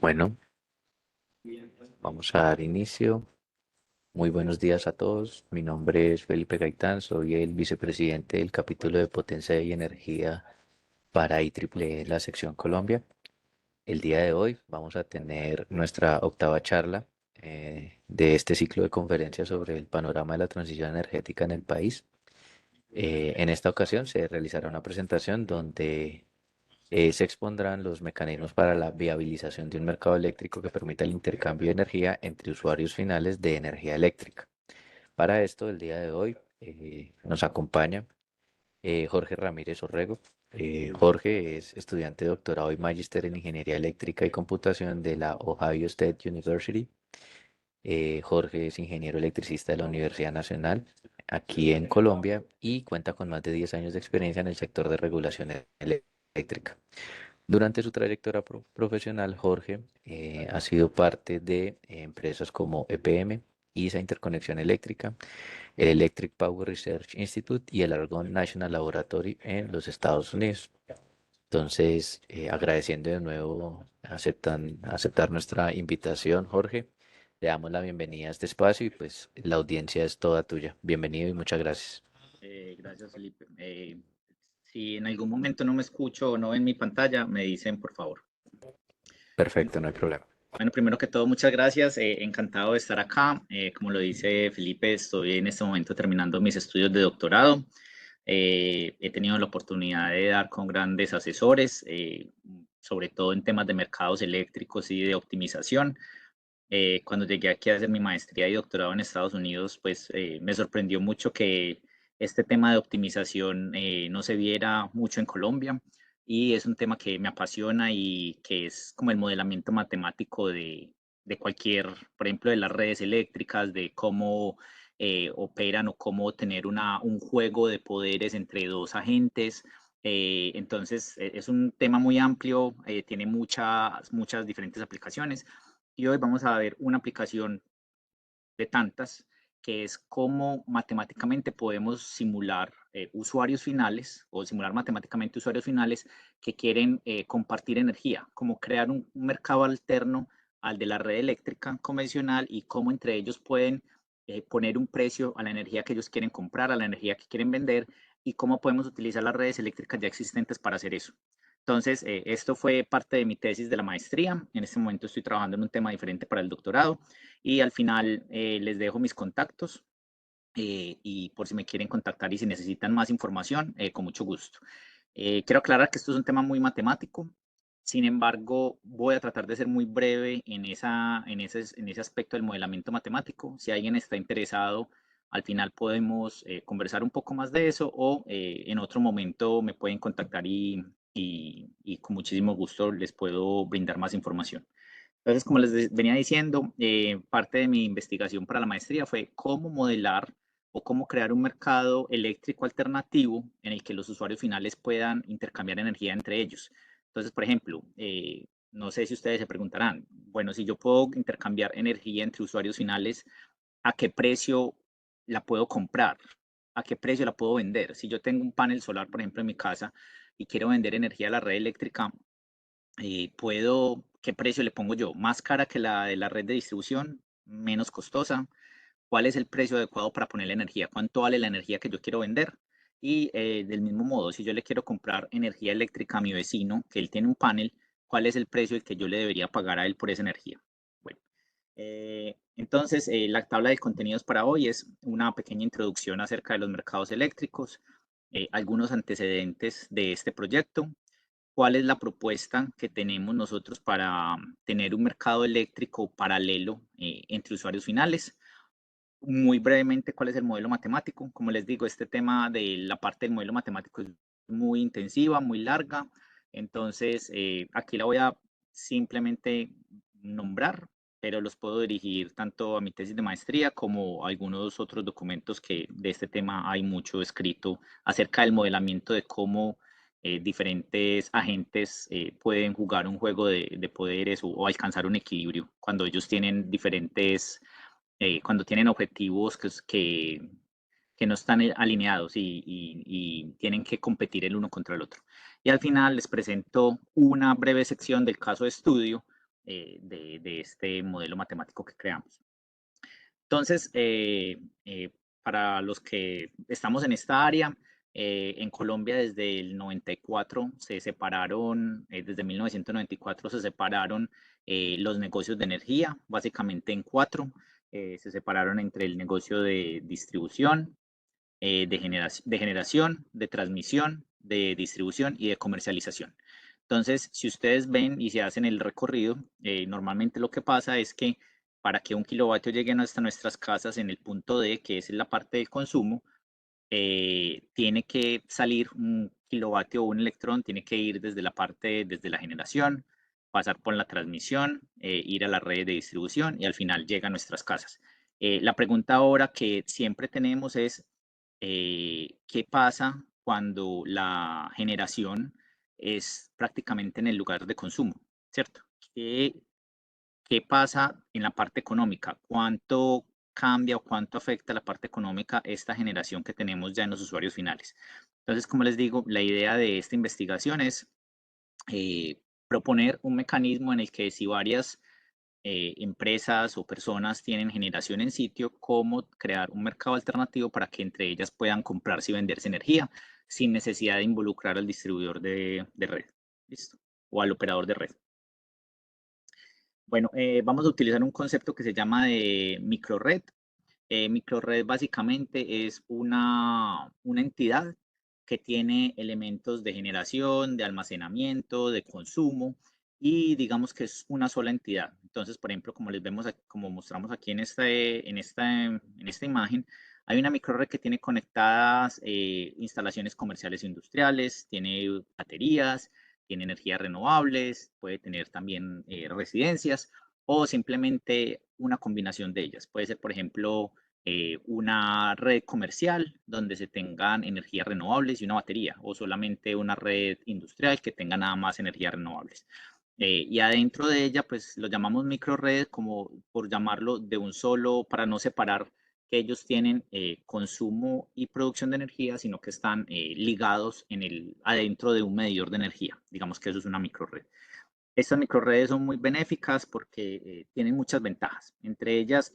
Bueno, vamos a dar inicio. Muy buenos días a todos. Mi nombre es Felipe Gaitán, soy el vicepresidente del capítulo de Potencia y Energía para IEEE, la sección Colombia. El día de hoy vamos a tener nuestra octava charla de este ciclo de conferencias sobre el panorama de la transición energética en el país. En esta ocasión se realizará una presentación donde se expondrán los mecanismos para la viabilización de un mercado eléctrico que permita el intercambio de energía entre usuarios finales de energía eléctrica. Para esto, el día de hoy nos acompaña Jorge Ramírez Orrego. Jorge es estudiante de doctorado y magíster en Ingeniería Eléctrica y Computación de la Ohio State University. Jorge es ingeniero electricista de la Universidad Nacional aquí en Colombia y cuenta con más de 10 años de experiencia en el sector de regulación eléctrica. Durante su trayectoria profesional, Jorge ha sido parte de empresas como EPM, ISA Interconexión Eléctrica, el Electric Power Research Institute y el Argonne National Laboratory en los Estados Unidos. Entonces, agradeciendo de nuevo aceptar nuestra invitación, Jorge, le damos la bienvenida a este espacio y pues la audiencia es toda tuya. Bienvenido y muchas gracias. Gracias, Felipe. Si en algún momento no me escucho o no ven mi pantalla, me dicen, por favor. Bueno, Perfecto, no hay problema. primero que todo, muchas gracias. Encantado de estar acá. Como lo dice Felipe, estoy en este momento terminando mis estudios de doctorado. He tenido la oportunidad de dar con grandes asesores, sobre todo en temas de mercados eléctricos y de optimización. Cuando llegué aquí a hacer mi maestría y doctorado en Estados Unidos, pues me sorprendió mucho que este tema de optimización no se viera mucho en Colombia, y es un tema que me apasiona y que es como el modelamiento matemático de cualquier, por ejemplo, de las redes eléctricas, de cómo operan o cómo tener un juego de poderes entre dos agentes. Entonces, es un tema muy amplio, tiene muchas diferentes aplicaciones, y hoy vamos a ver una aplicación de tantas, que es cómo matemáticamente podemos simular usuarios finales o simular matemáticamente usuarios finales que quieren compartir energía, como crear un mercado alterno al de la red eléctrica convencional, y cómo entre ellos pueden poner un precio a la energía que ellos quieren comprar, a la energía que quieren vender, y cómo podemos utilizar las redes eléctricas ya existentes para hacer eso. Entonces, esto fue parte de mi tesis de la maestría. En este momento estoy trabajando en un tema diferente para el doctorado, y al final les dejo mis contactos, y por si me quieren contactar y si necesitan más información, con mucho gusto. Quiero aclarar que esto es un tema muy matemático. Sin embargo, voy a tratar de ser muy breve en ese aspecto del modelamiento matemático. Si alguien está interesado, al final podemos conversar un poco más de eso, o en otro momento me pueden contactar y con muchísimo gusto les puedo brindar más información. Entonces, como les venía diciendo, parte de mi investigación para la maestría fue cómo modelar o cómo crear un mercado eléctrico alternativo en el que los usuarios finales puedan intercambiar energía entre ellos. Entonces, por ejemplo, no sé si ustedes se preguntarán, bueno, si yo puedo intercambiar energía entre usuarios finales, ¿a qué precio la puedo comprar? ¿A qué precio la puedo vender? Si yo tengo un panel solar, por ejemplo, en mi casa y quiero vender energía a la red eléctrica, ¿qué precio le pongo yo? ¿Más cara que la de la red de distribución? ¿Menos costosa? ¿Cuál es el precio adecuado para poner la energía? ¿Cuánto vale la energía que yo quiero vender? Y del mismo modo, si yo le quiero comprar energía eléctrica a mi vecino, que él tiene un panel, ¿cuál es el precio el que yo le debería pagar a él por esa energía? Bueno, entonces la tabla de contenidos para hoy es una pequeña introducción acerca de los mercados eléctricos, algunos antecedentes de este proyecto, cuál es la propuesta que tenemos nosotros para tener un mercado eléctrico paralelo entre usuarios finales. Muy brevemente, cuál es el modelo matemático. Como les digo, este tema de la parte del modelo matemático es muy intensiva, muy larga. Entonces, aquí la voy a simplemente nombrar, pero los puedo dirigir tanto a mi tesis de maestría como a algunos otros documentos que de este tema hay mucho escrito acerca del modelamiento de cómo diferentes agentes pueden jugar un juego de poderes o alcanzar un equilibrio cuando ellos tienen diferentes, cuando tienen objetivos que no están alineados y tienen que competir el uno contra el otro. Y al final les presento una breve sección del caso de estudio de este modelo matemático que creamos. Entonces, para los que estamos en esta área, en Colombia desde el 94 se separaron, desde 1994 se separaron los negocios de energía, básicamente en cuatro. Se separaron entre el negocio de distribución, de generación, de transmisión, de distribución y de comercialización. Entonces, si ustedes ven y se hacen el recorrido, normalmente lo que pasa es que para que un kilovatio llegue hasta nuestras casas en el punto D, que es la parte del consumo, tiene que salir un kilovatio o un electrón, tiene que ir desde la parte, desde la generación, pasar por la transmisión, ir a la red de distribución y al final llega a nuestras casas. La pregunta ahora que siempre tenemos es, ¿qué pasa cuando la generación es prácticamente en el lugar de consumo? ¿Cierto? ¿Qué, qué pasa en la parte económica? ¿Cuánto cambia o cuánto afecta la parte económica esta generación que tenemos ya en los usuarios finales? Entonces, como les digo, la idea de esta investigación es proponer un mecanismo en el que si varias empresas o personas tienen generación en sitio, cómo crear un mercado alternativo para que entre ellas puedan comprarse y venderse energía sin necesidad de involucrar al distribuidor de red. ¿Listo? O al operador de red. Bueno, vamos a utilizar un concepto que se llama de microred. Microred básicamente es una entidad que tiene elementos de generación, de almacenamiento, de consumo y digamos que es una sola entidad. Entonces, por ejemplo, como les vemos, como mostramos aquí en esta imagen, hay una microred que tiene conectadas instalaciones comerciales e industriales, tiene baterías, tiene energías renovables, puede tener también residencias o simplemente una combinación de ellas. Puede ser, por ejemplo, una red comercial donde se tengan energías renovables y una batería, o solamente una red industrial que tenga nada más energías renovables. Y adentro de ella, pues lo llamamos microredes, como por llamarlo de un solo, para no separar que ellos tienen consumo y producción de energía, sino que están ligados adentro de un medidor de energía. Digamos que eso es una microred. Estas microredes son muy benéficas porque tienen muchas ventajas. Entre ellas,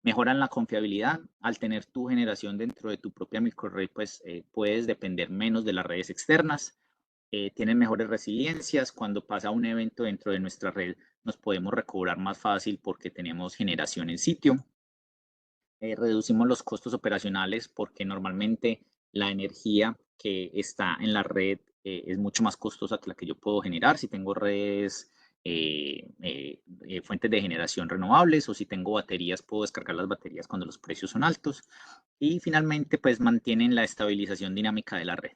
mejoran la confiabilidad. Al tener tu generación dentro de tu propia microred, pues puedes depender menos de las redes externas. Tienen mejores resiliencias. Cuando pasa un evento dentro de nuestra red, nos podemos recobrar más fácil porque tenemos generación en sitio. Reducimos los costos operacionales porque normalmente la energía que está en la red es mucho más costosa que la que yo puedo generar si tengo redes, fuentes de generación renovables o si tengo baterías, puedo descargar las baterías cuando los precios son altos. Y finalmente, pues mantienen la estabilización dinámica de la red.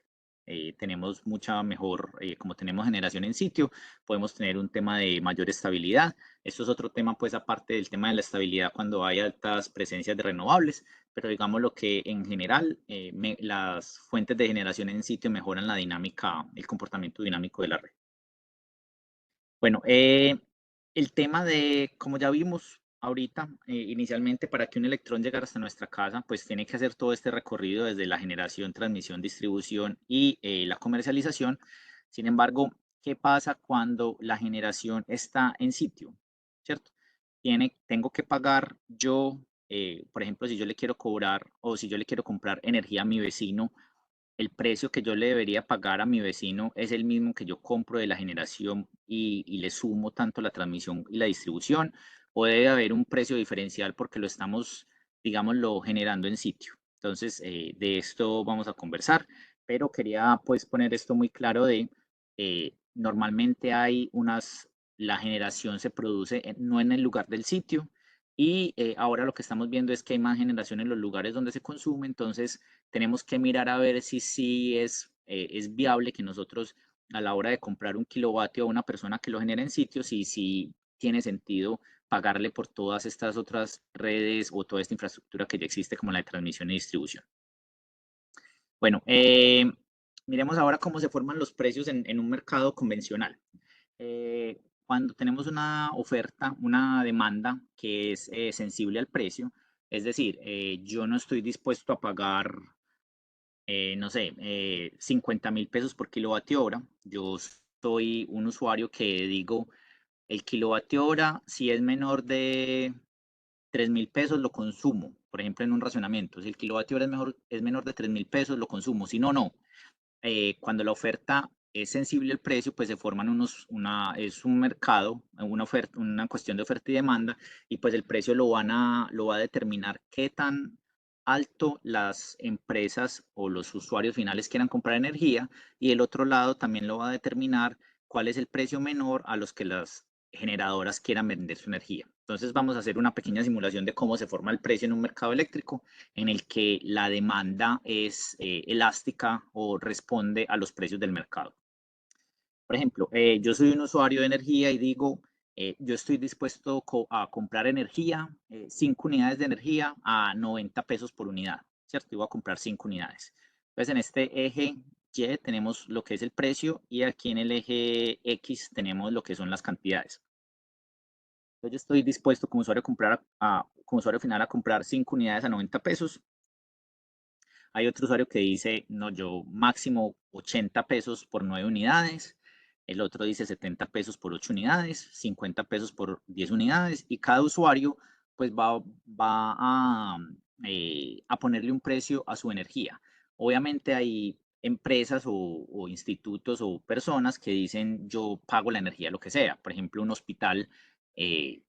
Tenemos mucha mejor, como tenemos generación en sitio, podemos tener un tema de mayor estabilidad. Esto es otro tema, pues aparte del tema de la estabilidad cuando hay altas presencias de renovables, pero digamos lo que en general las fuentes de generación en sitio mejoran la dinámica, el comportamiento dinámico de la red. Bueno, el tema de, como ya vimos ahorita, inicialmente para que un electrón llegara hasta nuestra casa, pues tiene que hacer todo este recorrido desde la generación, transmisión, distribución y la comercialización. Sin embargo, ¿qué pasa cuando la generación está en sitio? ¿Cierto? Tengo que pagar yo, por ejemplo, si yo le quiero cobrar o si yo le quiero comprar energía a mi vecino, el precio que yo le debería pagar a mi vecino es el mismo que yo compro de la generación y le sumo tanto la transmisión y la distribución, o debe haber un precio diferencial porque lo estamos, digámoslo, generando en sitio. Entonces, de esto vamos a conversar, pero quería pues poner esto muy claro normalmente la generación se produce no en el lugar del sitio, y ahora lo que estamos viendo es que hay más generación en los lugares donde se consume. Entonces tenemos que mirar a ver si sí es viable que nosotros a la hora de comprar un kilovatio a una persona que lo genera en sitios, y si tiene sentido pagarle por todas estas otras redes o toda esta infraestructura que ya existe como la de transmisión y distribución. Bueno, miremos ahora cómo se forman los precios en un mercado convencional. Cuando tenemos una oferta, una demanda que es sensible al precio, es decir, yo no estoy dispuesto a pagar, no sé, 50.000 pesos por kilovatio hora. Yo soy un usuario que digo, el kilovatio hora, si es menor de 3.000 pesos, lo consumo. Por ejemplo, en un racionamiento, si el kilovatio hora es menor de 3.000 pesos, lo consumo. Si no, no. Cuando la oferta es sensible al precio, pues se forman es un mercado, una oferta, una cuestión de oferta y demanda, y pues el precio lo va a determinar qué tan alto las empresas o los usuarios finales quieran comprar energía, y el otro lado también lo va a determinar cuál es el precio menor a los que las generadoras quieran vender su energía. Entonces vamos a hacer una pequeña simulación de cómo se forma el precio en un mercado eléctrico en el que la demanda es elástica o responde a los precios del mercado. Por ejemplo, yo soy un usuario de energía y digo, yo estoy dispuesto a comprar energía, 5 unidades de energía a 90 pesos por unidad, ¿cierto? Y voy a comprar 5 unidades. Entonces, en este eje Y tenemos lo que es el precio y aquí en el eje X tenemos lo que son las cantidades. Entonces, yo estoy dispuesto como usuario, como usuario final a comprar 5 unidades a 90 pesos. Hay otro usuario que dice, no, yo máximo 80 pesos por 9 unidades. El otro dice 70 pesos por 8 unidades, 50 pesos por 10 unidades. Y cada usuario pues va a ponerle un precio a su energía. Obviamente hay empresas o institutos o personas que dicen, yo pago la energía, lo que sea. Por ejemplo, un hospital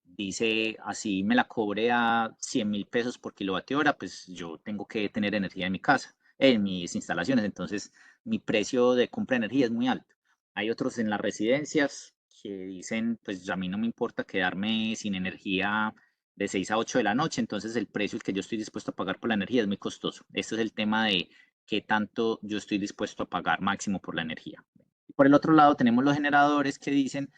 dice, así me la cobre a 100.000 pesos por kilovatio hora, pues yo tengo que tener energía en mi casa, en mis instalaciones, entonces mi precio de compra de energía es muy alto. Hay otros en las residencias que dicen, pues a mí no me importa quedarme sin energía de 6 a 8 de la noche, entonces el precio el que yo estoy dispuesto a pagar por la energía es muy costoso. Este es el tema de qué tanto yo estoy dispuesto a pagar máximo por la energía. Por el otro lado tenemos los generadores que dicen,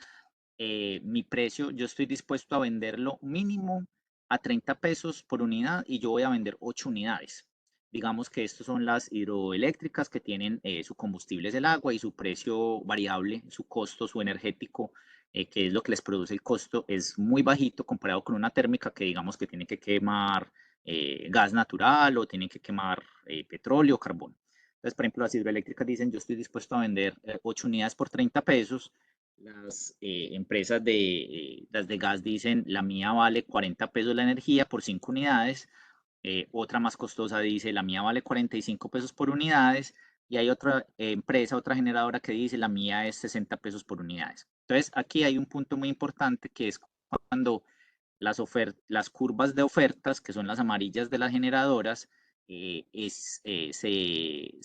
mi precio, yo estoy dispuesto a venderlo mínimo a 30 pesos por unidad y yo voy a vender 8 unidades. Digamos que estas son las hidroeléctricas que tienen su combustible es el agua y su precio variable, su costo, su energético, que es lo que les produce el costo, es muy bajito comparado con una térmica que digamos que tiene que quemar gas natural o tiene que quemar petróleo o carbón. Entonces, por ejemplo, las hidroeléctricas dicen, yo estoy dispuesto a vender 8 unidades por 30 pesos. Las empresas las de gas dicen, la mía vale 40 pesos la energía por 5 unidades. Otra más costosa dice, la mía vale 45 pesos por unidades. Y hay otra empresa, otra generadora que dice, la mía es 60 pesos por unidades. Entonces, aquí hay un punto muy importante que es cuando las curvas de ofertas, que son las amarillas de las generadoras, se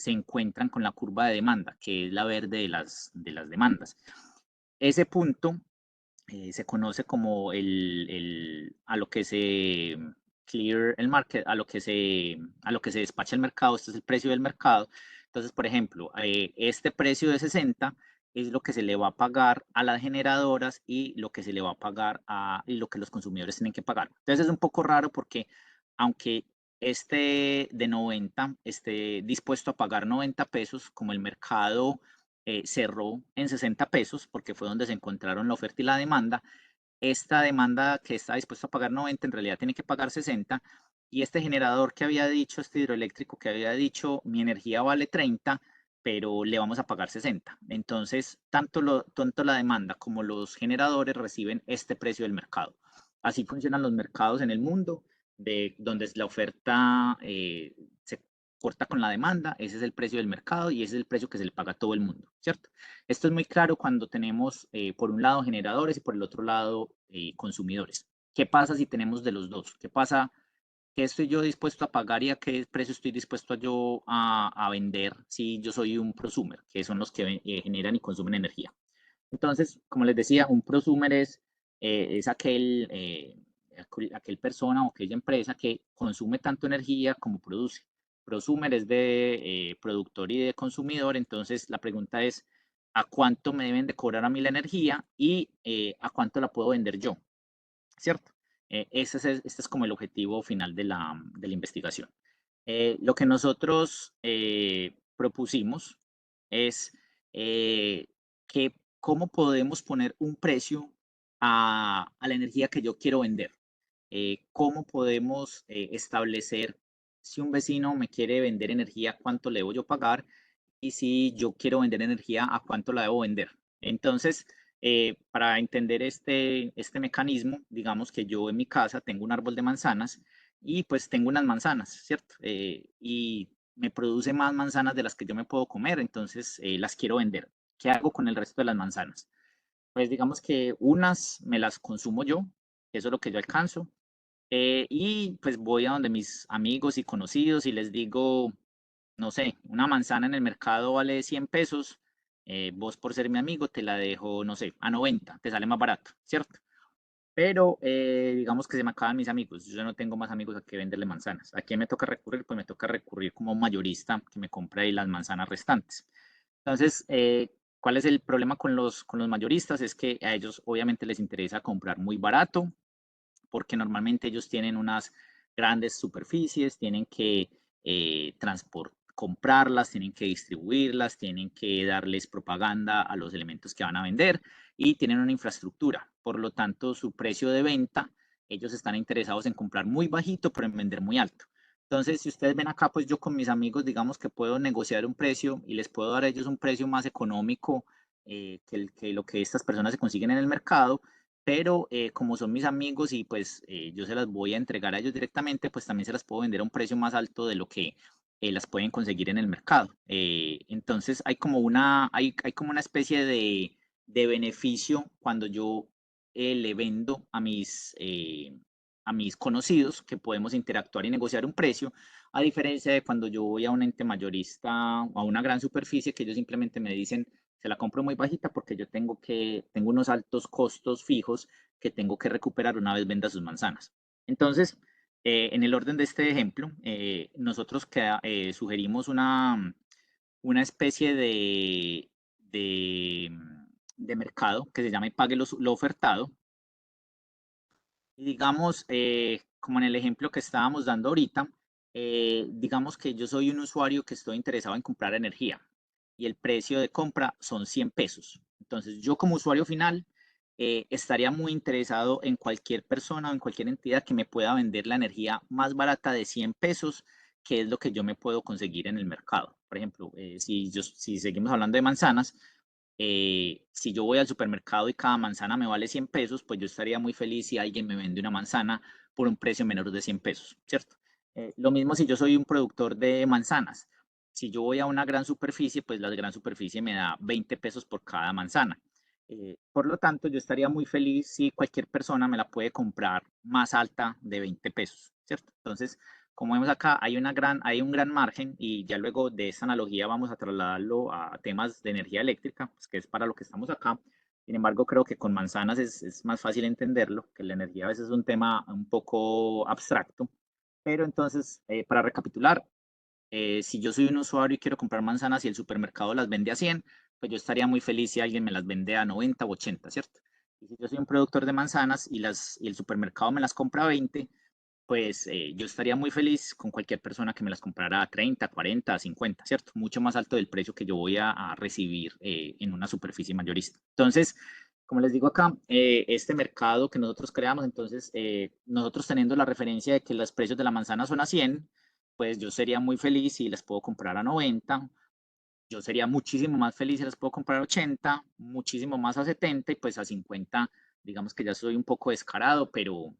encuentran con la curva de demanda, que es la verde de las demandas. Ese punto se conoce como a lo que se clear el market, a lo que se despacha el mercado. Este es el precio del mercado. Entonces, por ejemplo, este precio de 60 es lo que se le va a pagar a las generadoras y lo que se le va a pagar y lo que los consumidores tienen que pagar. Entonces es un poco raro porque aunque este de 90 esté dispuesto a pagar 90 pesos, como el mercado cerró en 60 pesos, porque fue donde se encontraron la oferta y la demanda. Esta demanda que está dispuesta a pagar 90, en realidad tiene que pagar 60. Y este generador que había dicho, este hidroeléctrico que había dicho, mi energía vale 30, pero le vamos a pagar 60. Entonces, tanto la demanda como los generadores reciben este precio del mercado. Así funcionan los mercados en el mundo, donde la oferta se corta con la demanda, ese es el precio del mercado y ese es el precio que se le paga a todo el mundo, ¿cierto? Esto es muy claro cuando tenemos por un lado generadores y por el otro lado consumidores. ¿Qué pasa si tenemos de los dos? ¿Qué pasa? ¿Qué estoy yo dispuesto a pagar y a qué precio estoy dispuesto a vender si yo soy un prosumer, que son los que generan y consumen energía? Entonces, como les decía, un prosumer es aquel persona o aquella empresa que consume tanto energía como produce. Prosumer es de productor y de consumidor, entonces la pregunta es, ¿a cuánto me deben de cobrar a mí la energía y a cuánto la puedo vender yo? ¿Cierto? Este es como el objetivo final de la investigación. Lo que nosotros propusimos es que cómo podemos poner un precio a la energía que yo quiero vender. Cómo podemos establecer si un vecino me quiere vender energía, cuánto le debo yo pagar y si yo quiero vender energía, a cuánto la debo vender. Entonces, Para entender este mecanismo, digamos que yo en mi casa tengo un árbol de manzanas y pues tengo unas manzanas, ¿cierto? Y me produce más manzanas de las que yo me puedo comer, entonces las quiero vender. ¿Qué hago con el resto de las manzanas? Pues digamos que unas me las consumo yo, eso es lo que yo alcanzo, y pues voy a donde mis amigos y conocidos y les digo, no sé, una manzana en el mercado vale 100 pesos, vos por ser mi amigo te la dejo, no sé, a 90, te sale más barato, ¿cierto? Pero digamos que se me acaban mis amigos, yo no tengo más amigos a que venderle manzanas. ¿A quién me toca recurrir? Pues me toca recurrir como un mayorista que me compra ahí las manzanas restantes. Entonces, ¿cuál es el problema con los mayoristas? Es que a ellos obviamente les interesa comprar muy barato, porque normalmente ellos tienen unas grandes superficies, tienen que comprarlas, tienen que distribuirlas, tienen que darles propaganda a los elementos que van a vender y tienen una infraestructura. Por lo tanto, su precio de venta, ellos están interesados en comprar muy bajito, pero en vender muy alto. Entonces, si ustedes ven acá, pues yo con mis amigos, digamos que puedo negociar un precio y les puedo dar a ellos un precio más económico que lo que estas personas se consiguen en el mercado, pero como son mis amigos y pues yo se las voy a entregar a ellos directamente, pues también se las puedo vender a un precio más alto de lo que las pueden conseguir en el mercado. Entonces hay como una especie de beneficio cuando yo le vendo a mis conocidos que podemos interactuar y negociar un precio, a diferencia de cuando yo voy a un ente mayorista o a una gran superficie que ellos simplemente me dicen, se la compro muy bajita porque yo tengo unos altos costos fijos que tengo que recuperar una vez venda sus manzanas. Entonces, en el orden de este ejemplo, nosotros sugerimos una especie de, de mercado que se llama Pague lo ofertado. Y digamos, como en el ejemplo que estábamos dando ahorita, digamos que yo soy un usuario que estoy interesado en comprar energía y el precio de compra son 100 pesos. Entonces, yo como usuario final estaría muy interesado en cualquier persona o en cualquier entidad que me pueda vender la energía más barata de 100 pesos, que es lo que yo me puedo conseguir en el mercado. Por ejemplo, si seguimos hablando de manzanas, si yo voy al supermercado y cada manzana me vale 100 pesos, pues yo estaría muy feliz si alguien me vende una manzana por un precio menor de 100 pesos, ¿cierto? Lo mismo si yo soy un productor de manzanas. Si yo voy a una gran superficie, pues la gran superficie me da 20 pesos por cada manzana. Por lo tanto, yo estaría muy feliz si cualquier persona me la puede comprar más alta de 20 pesos, ¿cierto? Entonces, como vemos acá, hay un gran margen y ya luego de esta analogía vamos a trasladarlo a temas de energía eléctrica, pues que es para lo que estamos acá. Sin embargo, creo que con manzanas es más fácil entenderlo, que la energía a veces es un tema un poco abstracto. Pero entonces, para recapitular, si yo soy un usuario y quiero comprar manzanas y el supermercado las vende a 100, pues yo estaría muy feliz si alguien me las vende a 90 o 80, ¿cierto? Y si yo soy un productor de manzanas y el supermercado me las compra a 20, pues yo estaría muy feliz con cualquier persona que me las comprara a 30, 40, 50, ¿cierto? Mucho más alto del precio que yo voy a recibir en una superficie mayorista. Entonces, como les digo acá, este mercado que nosotros creamos, entonces, nosotros teniendo la referencia de que los precios de la manzana son a 100, pues yo sería muy feliz si las puedo comprar a 90. Yo sería muchísimo más feliz si las puedo comprar a 80, muchísimo más a 70 y pues a 50, digamos que ya soy un poco descarado, pero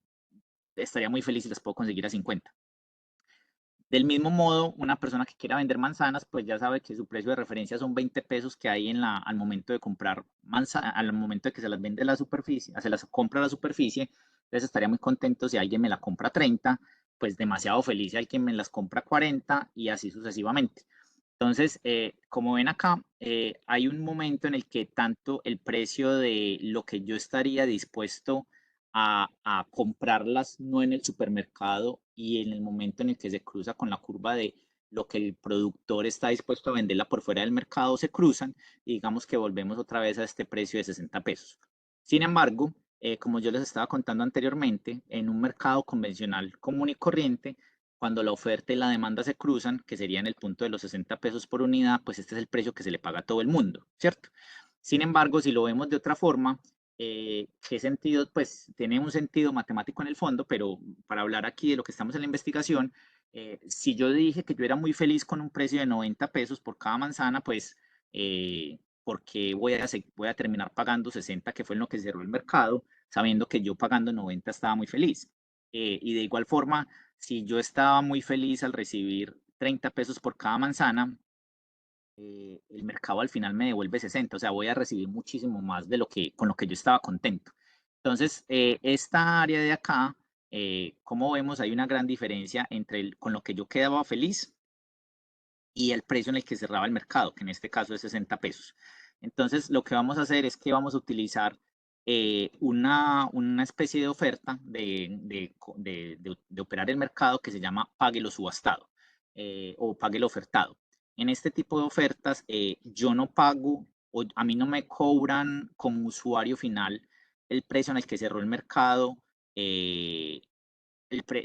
estaría muy feliz si las puedo conseguir a 50. Del mismo modo, una persona que quiera vender manzanas, pues ya sabe que su precio de referencia son 20 pesos que hay al momento de comprar manzanas, al momento de que se las vende la superficie, se las compra a la superficie, entonces estaría muy contento si alguien me la compra a 30, pues demasiado feliz si alguien me las compra a 40 y así sucesivamente. Entonces, como ven acá, hay un momento en el que tanto el precio de lo que yo estaría dispuesto a comprarlas no en el supermercado y en el momento en el que se cruza con la curva de lo que el productor está dispuesto a venderla por fuera del mercado, se cruzan y digamos que volvemos otra vez a este precio de 60 pesos. Sin embargo, como yo les estaba contando anteriormente, en un mercado convencional común y corriente, cuando la oferta y la demanda se cruzan, que sería en el punto de los 60 pesos por unidad, pues este es el precio que se le paga a todo el mundo, ¿cierto? Sin embargo, si lo vemos de otra forma, ¿qué sentido? Pues tiene un sentido matemático en el fondo, pero para hablar aquí de lo que estamos en la investigación, si yo dije que yo era muy feliz con un precio de 90 pesos por cada manzana, pues porque voy a terminar pagando 60, que fue en lo que cerró el mercado, sabiendo que yo pagando 90 estaba muy feliz. Y de igual forma, si yo estaba muy feliz al recibir 30 pesos por cada manzana, el mercado al final me devuelve 60, o sea, voy a recibir muchísimo más de lo que, con lo que yo estaba contento. Entonces, esta área de acá, como vemos, hay una gran diferencia entre con lo que yo quedaba feliz y el precio en el que cerraba el mercado, que en este caso es 60 pesos. Entonces, lo que vamos a hacer es que vamos a utilizar una especie de oferta de operar el mercado que se llama pague lo subastado o pague lo ofertado. En este tipo de ofertas, yo no pago o a mí no me cobran como usuario final el precio en el que cerró el mercado.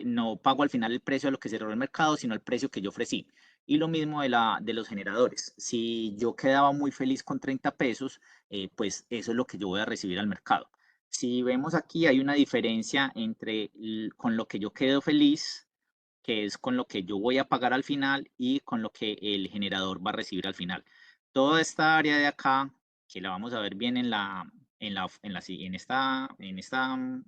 No pago al final el precio a lo que cerró el mercado, sino el precio que yo ofrecí. Y lo mismo de los generadores. Si yo quedaba muy feliz con 30 pesos, pues eso es lo que yo voy a recibir al mercado. Si vemos aquí, hay una diferencia entre con lo que yo quedo feliz, que es con lo que yo voy a pagar al final, y con lo que el generador va a recibir al final. Toda esta área de acá, que la vamos a ver bien en esta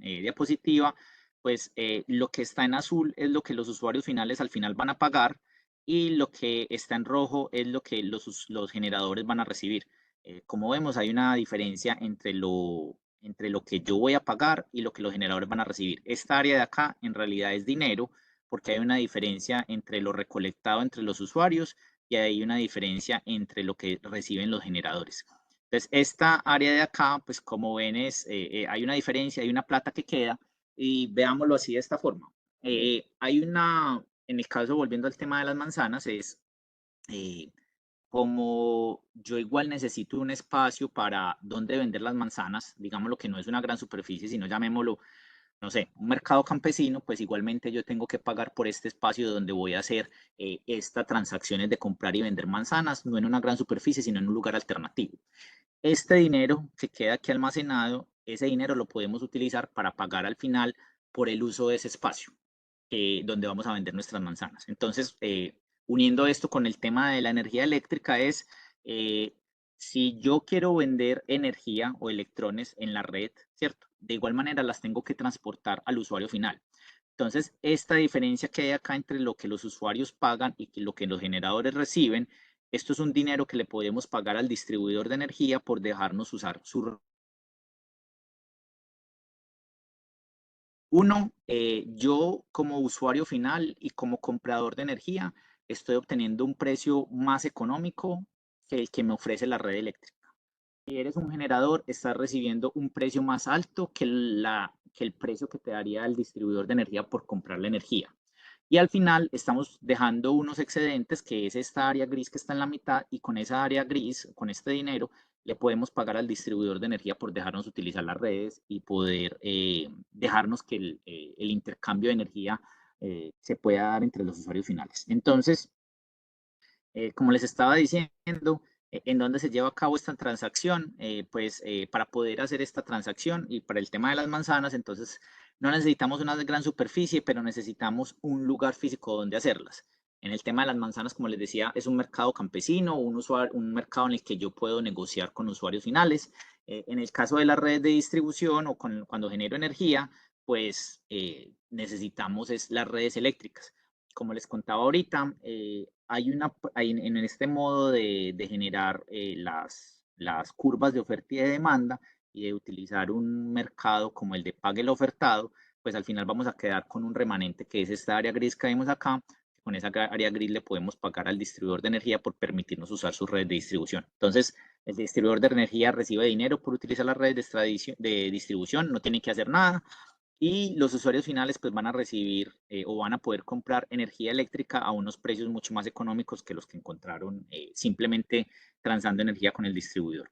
diapositiva, pues lo que está en azul es lo que los usuarios finales al final van a pagar, y lo que está en rojo es lo que los generadores van a recibir. Como vemos, hay una diferencia entre lo que yo voy a pagar y lo que los generadores van a recibir. Esta área de acá en realidad es dinero, porque hay una diferencia entre lo recolectado entre los usuarios y hay una diferencia entre lo que reciben los generadores. Entonces, esta área de acá, pues como ven, hay una diferencia, hay una plata que queda, y veámoslo así de esta forma. En el caso, volviendo al tema de las manzanas, eh, como yo igual necesito un espacio para donde vender las manzanas, digámoslo que no es una gran superficie, sino llamémoslo, no sé, un mercado campesino, pues igualmente yo tengo que pagar por este espacio donde voy a hacer estas transacciones de comprar y vender manzanas, no en una gran superficie, sino en un lugar alternativo. Este dinero que queda aquí almacenado, ese dinero lo podemos utilizar para pagar al final por el uso de ese espacio donde vamos a vender nuestras manzanas. Entonces, uniendo esto con el tema de la energía eléctrica es, eh, si yo quiero vender energía o electrones en la red, ¿cierto? De igual manera las tengo que transportar al usuario final. Entonces, esta diferencia que hay acá entre lo que los usuarios pagan y lo que los generadores reciben, esto es un dinero que le podemos pagar al distribuidor de energía por dejarnos usar su. Uno, yo como usuario final y como comprador de energía estoy obteniendo un precio más económico que el que me ofrece la red eléctrica. Si eres un generador, estás recibiendo un precio más alto que el precio que te daría el distribuidor de energía por comprar la energía. Y al final estamos dejando unos excedentes, que es esta área gris que está en la mitad, y con esa área gris, con este dinero, le podemos pagar al distribuidor de energía por dejarnos utilizar las redes y poder dejarnos que el intercambio de energía se pueda dar entre los usuarios finales. Entonces, como les estaba diciendo, en dónde se lleva a cabo esta transacción, pues para poder hacer esta transacción y para el tema de las manzanas, entonces no necesitamos una gran superficie, pero necesitamos un lugar físico donde hacerlas. En el tema de las manzanas, como les decía, es un mercado campesino, un mercado en el que yo puedo negociar con usuarios finales. En el caso de la red de distribución o cuando genero energía, pues necesitamos las redes eléctricas. Como les contaba ahorita, en este modo de generar las curvas de oferta y de demanda y de utilizar un mercado como el de pague el ofertado, pues al final vamos a quedar con un remanente que es esta área gris que vemos acá. Con esa área gris le podemos pagar al distribuidor de energía por permitirnos usar su red de distribución. Entonces, el distribuidor de energía recibe dinero por utilizar la red de distribución, no tiene que hacer nada, y los usuarios finales pues van a recibir o van a poder comprar energía eléctrica a unos precios mucho más económicos que los que encontraron simplemente transando energía con el distribuidor.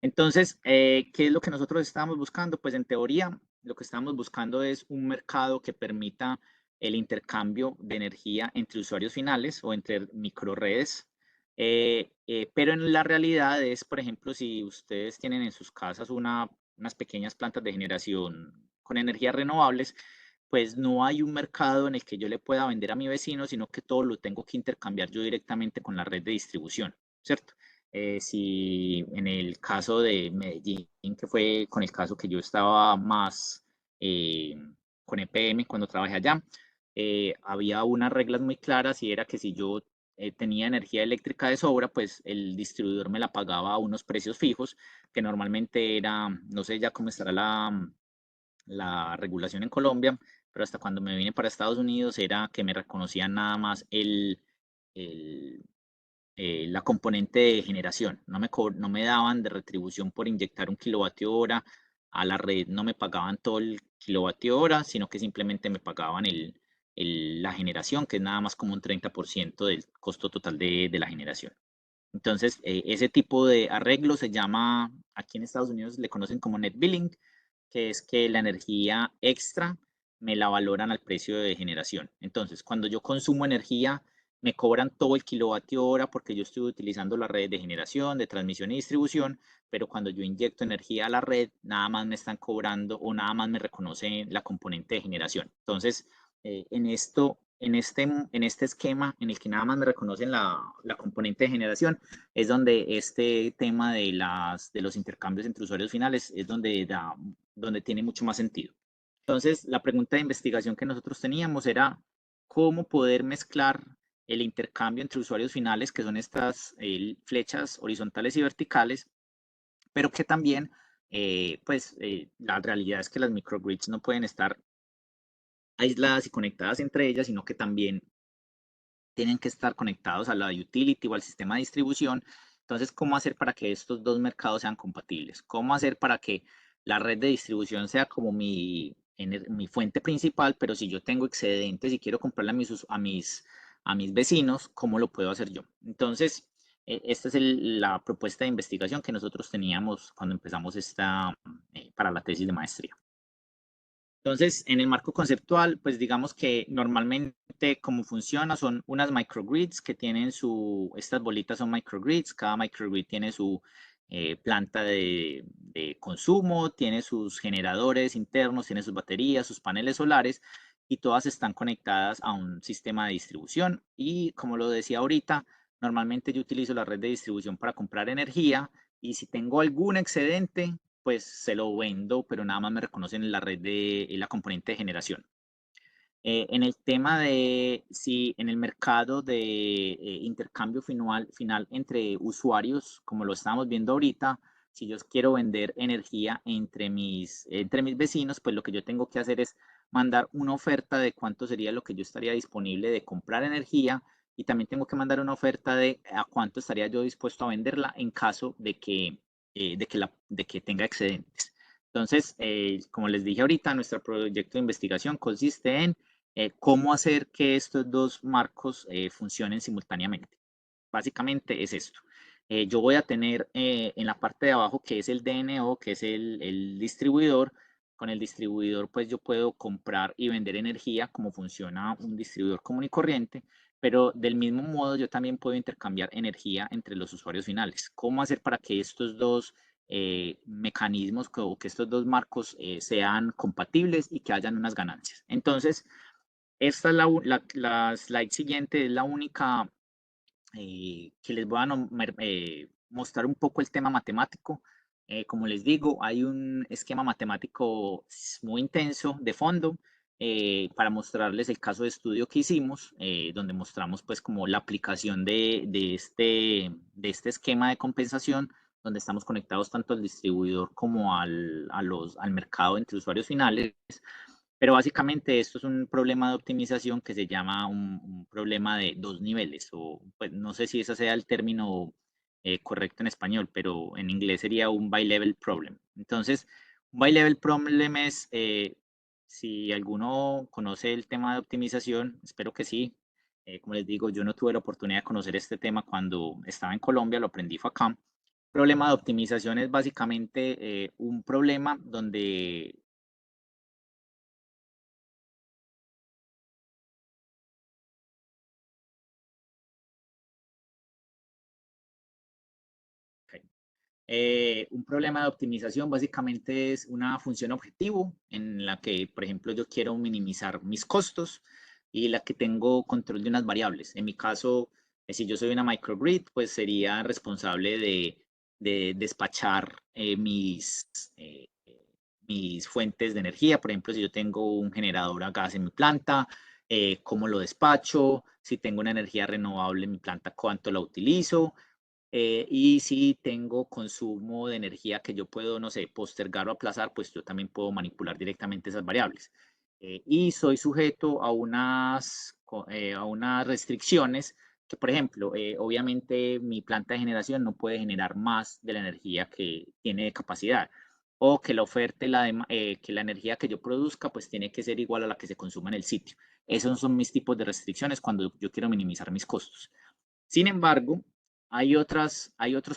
Entonces, ¿qué es lo que nosotros estamos buscando? Pues en teoría, lo que estamos buscando es un mercado que permita el intercambio de energía entre usuarios finales o entre microredes. Pero en la realidad es, por ejemplo, si ustedes tienen en sus casas unas pequeñas plantas de generación con energías renovables, pues no hay un mercado en el que yo le pueda vender a mi vecino, sino que todo lo tengo que intercambiar yo directamente con la red de distribución, ¿cierto? si en el caso de Medellín, que fue con el caso que yo estaba más con EPM cuando trabajé allá, había unas reglas muy claras y era que si yo tenía energía eléctrica de sobra, pues el distribuidor me la pagaba a unos precios fijos, que normalmente era, no sé ya cómo estará la regulación en Colombia, pero hasta cuando me vine para Estados Unidos era que me reconocían nada más el, la componente de generación. No me daban de retribución por inyectar un kilovatio hora a la red, no me pagaban todo el kilovatio hora, sino que simplemente me pagaban la generación, que es nada más como un 30% del costo total de la generación. Entonces, ese tipo de arreglo se llama, aquí en Estados Unidos le conocen como net billing, que es que la energía extra me la valoran al precio de generación. Entonces, cuando yo consumo energía, me cobran todo el kilovatio hora porque yo estoy utilizando la red de generación, de transmisión y distribución, pero cuando yo inyecto energía a la red, nada más me están cobrando o nada más me reconocen la componente de generación. Entonces, en este esquema en el que nada más me reconocen la componente de generación, es donde este tema de los intercambios entre usuarios finales es donde tiene mucho más sentido. Entonces, la pregunta de investigación que nosotros teníamos era cómo poder mezclar el intercambio entre usuarios finales, que son estas flechas horizontales y verticales, pero que también, la realidad es que las microgrids no pueden estar aisladas y conectadas entre ellas, sino que también tienen que estar conectados a la utility o al sistema de distribución. Entonces, ¿cómo hacer para que estos dos mercados sean compatibles? ¿Cómo hacer para que la red de distribución sea como mi fuente principal, pero si yo tengo excedentes y quiero comprarle a mis vecinos, ¿cómo lo puedo hacer yo? Entonces, esta es la propuesta de investigación que nosotros teníamos cuando empezamos para la tesis de maestría. Entonces, en el marco conceptual, pues digamos que normalmente cómo funciona son unas microgrids que tienen estas bolitas son microgrids, cada microgrid tiene su planta de consumo, tiene sus generadores internos, tiene sus baterías, sus paneles solares y todas están conectadas a un sistema de distribución. Y como lo decía ahorita, normalmente yo utilizo la red de distribución para comprar energía y si tengo algún excedente, pues se lo vendo, pero nada más me reconocen en la red de la componente de generación. En el tema de si en el mercado de intercambio final entre usuarios, como lo estamos viendo ahorita, si yo quiero vender energía entre mis vecinos, pues lo que yo tengo que hacer es mandar una oferta de cuánto sería lo que yo estaría disponible de comprar energía y también tengo que mandar una oferta de a cuánto estaría yo dispuesto a venderla en caso de que tenga excedentes. Entonces, como les dije ahorita, nuestro proyecto de investigación consiste en cómo hacer que estos dos marcos funcionen simultáneamente. Básicamente es esto. Yo voy a tener en la parte de abajo que es el DNO, que es el distribuidor. Con el distribuidor, pues yo puedo comprar y vender energía como funciona un distribuidor común y corriente, pero del mismo modo yo también puedo intercambiar energía entre los usuarios finales. ¿Cómo hacer para que estos dos mecanismos o que estos dos marcos sean compatibles y que hayan unas ganancias? Entonces, esta es la slide siguiente, es la única que les voy a mostrar un poco el tema matemático. Como les digo, hay un esquema matemático muy intenso de fondo para mostrarles el caso de estudio que hicimos, donde mostramos pues como la aplicación de este esquema de compensación, donde estamos conectados tanto al distribuidor como al mercado entre usuarios finales. Pero básicamente esto es un problema de optimización que se llama un problema de dos niveles, o pues no sé si ese sea el término correcto en español, pero en inglés sería un bi-level problem. Entonces, un bi-level problem es, si alguno conoce el tema de optimización, espero que sí. Como les digo, yo no tuve la oportunidad de conocer este tema cuando estaba en Colombia, lo aprendí fue acá. Problema de optimización es básicamente un problema donde un problema de optimización básicamente es una función objetivo en la que, por ejemplo, yo quiero minimizar mis costos y la que tengo control de unas variables. En mi caso, Si yo soy una microgrid, pues sería responsable de despachar mis fuentes de energía. Por ejemplo, si yo tengo un generador a gas en mi planta, cómo lo despacho, si tengo una energía renovable en mi planta, cuánto la utilizo, y si tengo consumo de energía que yo puedo, no sé, postergar o aplazar, pues yo también puedo manipular directamente esas variables. Y soy sujeto a unas restricciones que, por ejemplo, obviamente mi planta de generación no puede generar más de la energía que tiene de capacidad, o que la oferta y que la energía que yo produzca pues tiene que ser igual a la que se consuma en el sitio. Esos son mis tipos de restricciones cuando yo quiero minimizar mis costos. Sin embargo, hay otros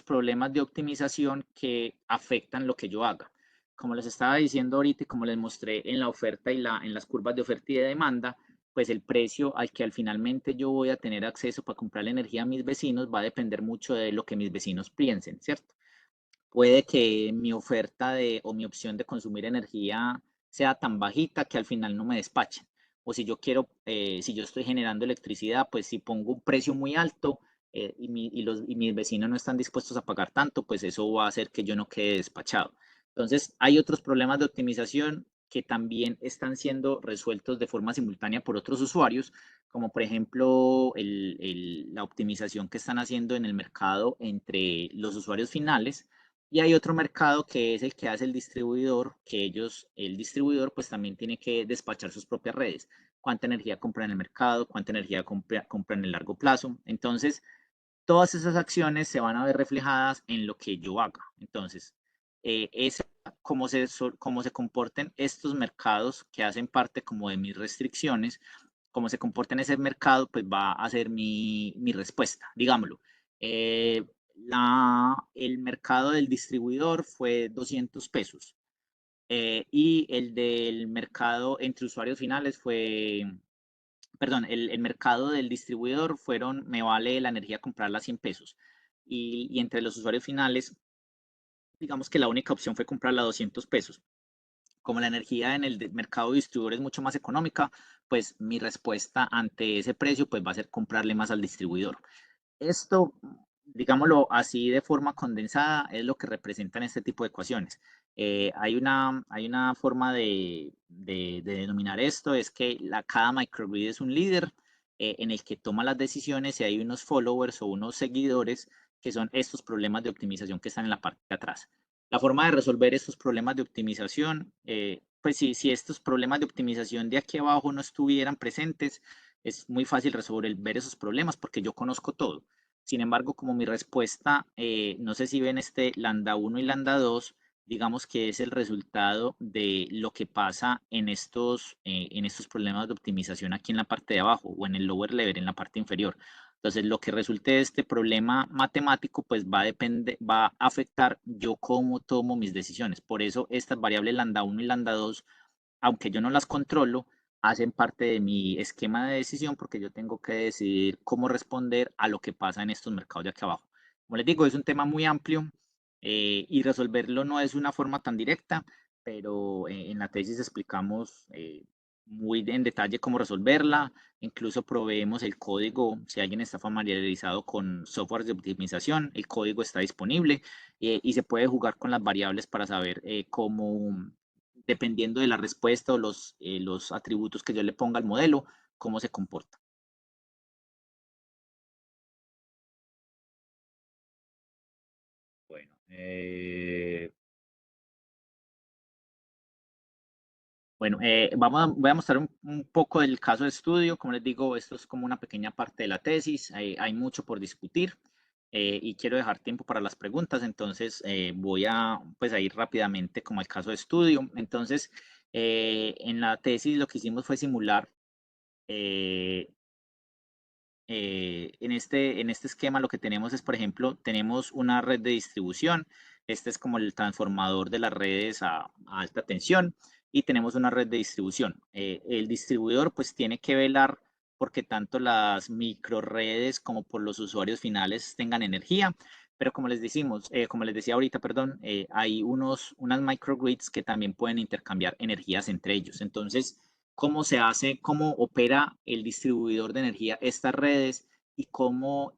problemas de optimización que afectan lo que yo haga. Como les estaba diciendo ahorita y como les mostré en la oferta en las curvas de oferta y de demanda, pues el precio al que al finalmente yo voy a tener acceso para comprar la energía a mis vecinos va a depender mucho de lo que mis vecinos piensen, ¿cierto? Puede que mi oferta o mi opción de consumir energía sea tan bajita que al final no me despachen. O si yo quiero, si yo estoy generando electricidad, pues si pongo un precio muy alto y mis vecinos no están dispuestos a pagar tanto, pues eso va a hacer que yo no quede despachado. Entonces, hay otros problemas de optimización que también están siendo resueltos de forma simultánea por otros usuarios, como por ejemplo la optimización que están haciendo en el mercado entre los usuarios finales, y hay otro mercado que es el que hace el distribuidor, que el distribuidor pues también tiene que despachar sus propias redes. Cuánta energía compra en el mercado, cuánta energía compra en el largo plazo. Entonces, todas esas acciones se van a ver reflejadas en lo que yo haga. Entonces, es cómo se comporten estos mercados que hacen parte como de mis restricciones, cómo se comporta en ese mercado, pues va a ser mi respuesta, digámoslo. Eh, el mercado del distribuidor fue 200 pesos, y el del mercado entre usuarios finales fue, perdón, el mercado del distribuidor me vale la energía comprarla a 100 pesos. Y entre los usuarios finales, digamos que la única opción fue comprarla a 200 pesos. Como la energía en el mercado distribuidor es mucho más económica, pues mi respuesta ante ese precio pues va a ser comprarle más al distribuidor. Esto, digámoslo así de forma condensada, es lo que representan este tipo de ecuaciones. Hay una forma de denominar esto, es que cada microgrid es un líder en el que toma las decisiones y hay unos followers o unos seguidores que son estos problemas de optimización que están en la parte de atrás. La forma de resolver estos problemas de optimización, pues si estos problemas de optimización de aquí abajo no estuvieran presentes, es muy fácil resolver esos problemas porque yo conozco todo. Sin embargo, como mi respuesta, no sé si ven este lambda 1 y lambda 2, digamos que es el resultado de lo que pasa en estos problemas de optimización aquí en la parte de abajo o en el lower level, en la parte inferior. Entonces, lo que resulte de este problema matemático, pues va a afectar yo cómo tomo mis decisiones. Por eso, estas variables lambda 1 y lambda 2, aunque yo no las controlo, hacen parte de mi esquema de decisión porque yo tengo que decidir cómo responder a lo que pasa en estos mercados de aquí abajo. Como les digo, es un tema muy amplio, y resolverlo no es una forma tan directa, pero en la tesis explicamos muy en detalle cómo resolverla. Incluso proveemos el código, si alguien está familiarizado con software de optimización, el código está disponible, y se puede jugar con las variables para saber cómo, dependiendo de la respuesta o los atributos que yo le ponga al modelo, cómo se comporta. Bueno, voy a mostrar un poco del caso de estudio. Como les digo, esto es como una pequeña parte de la tesis. Hay mucho por discutir, y quiero dejar tiempo para las preguntas. Entonces, voy pues, a ir rápidamente como al caso de estudio. Entonces, en la tesis lo que hicimos fue simular eh, en este esquema lo que tenemos es, por ejemplo, tenemos una red de distribución. Este es como el transformador de las redes a alta tensión, y tenemos una red de distribución. El distribuidor pues tiene que velar porque tanto las microredes como por los usuarios finales tengan energía, pero como les decía ahorita, perdón, hay unas microgrids que también pueden intercambiar energías entre ellos. Entonces, cómo se hace, cómo opera el distribuidor de energía estas redes y cómo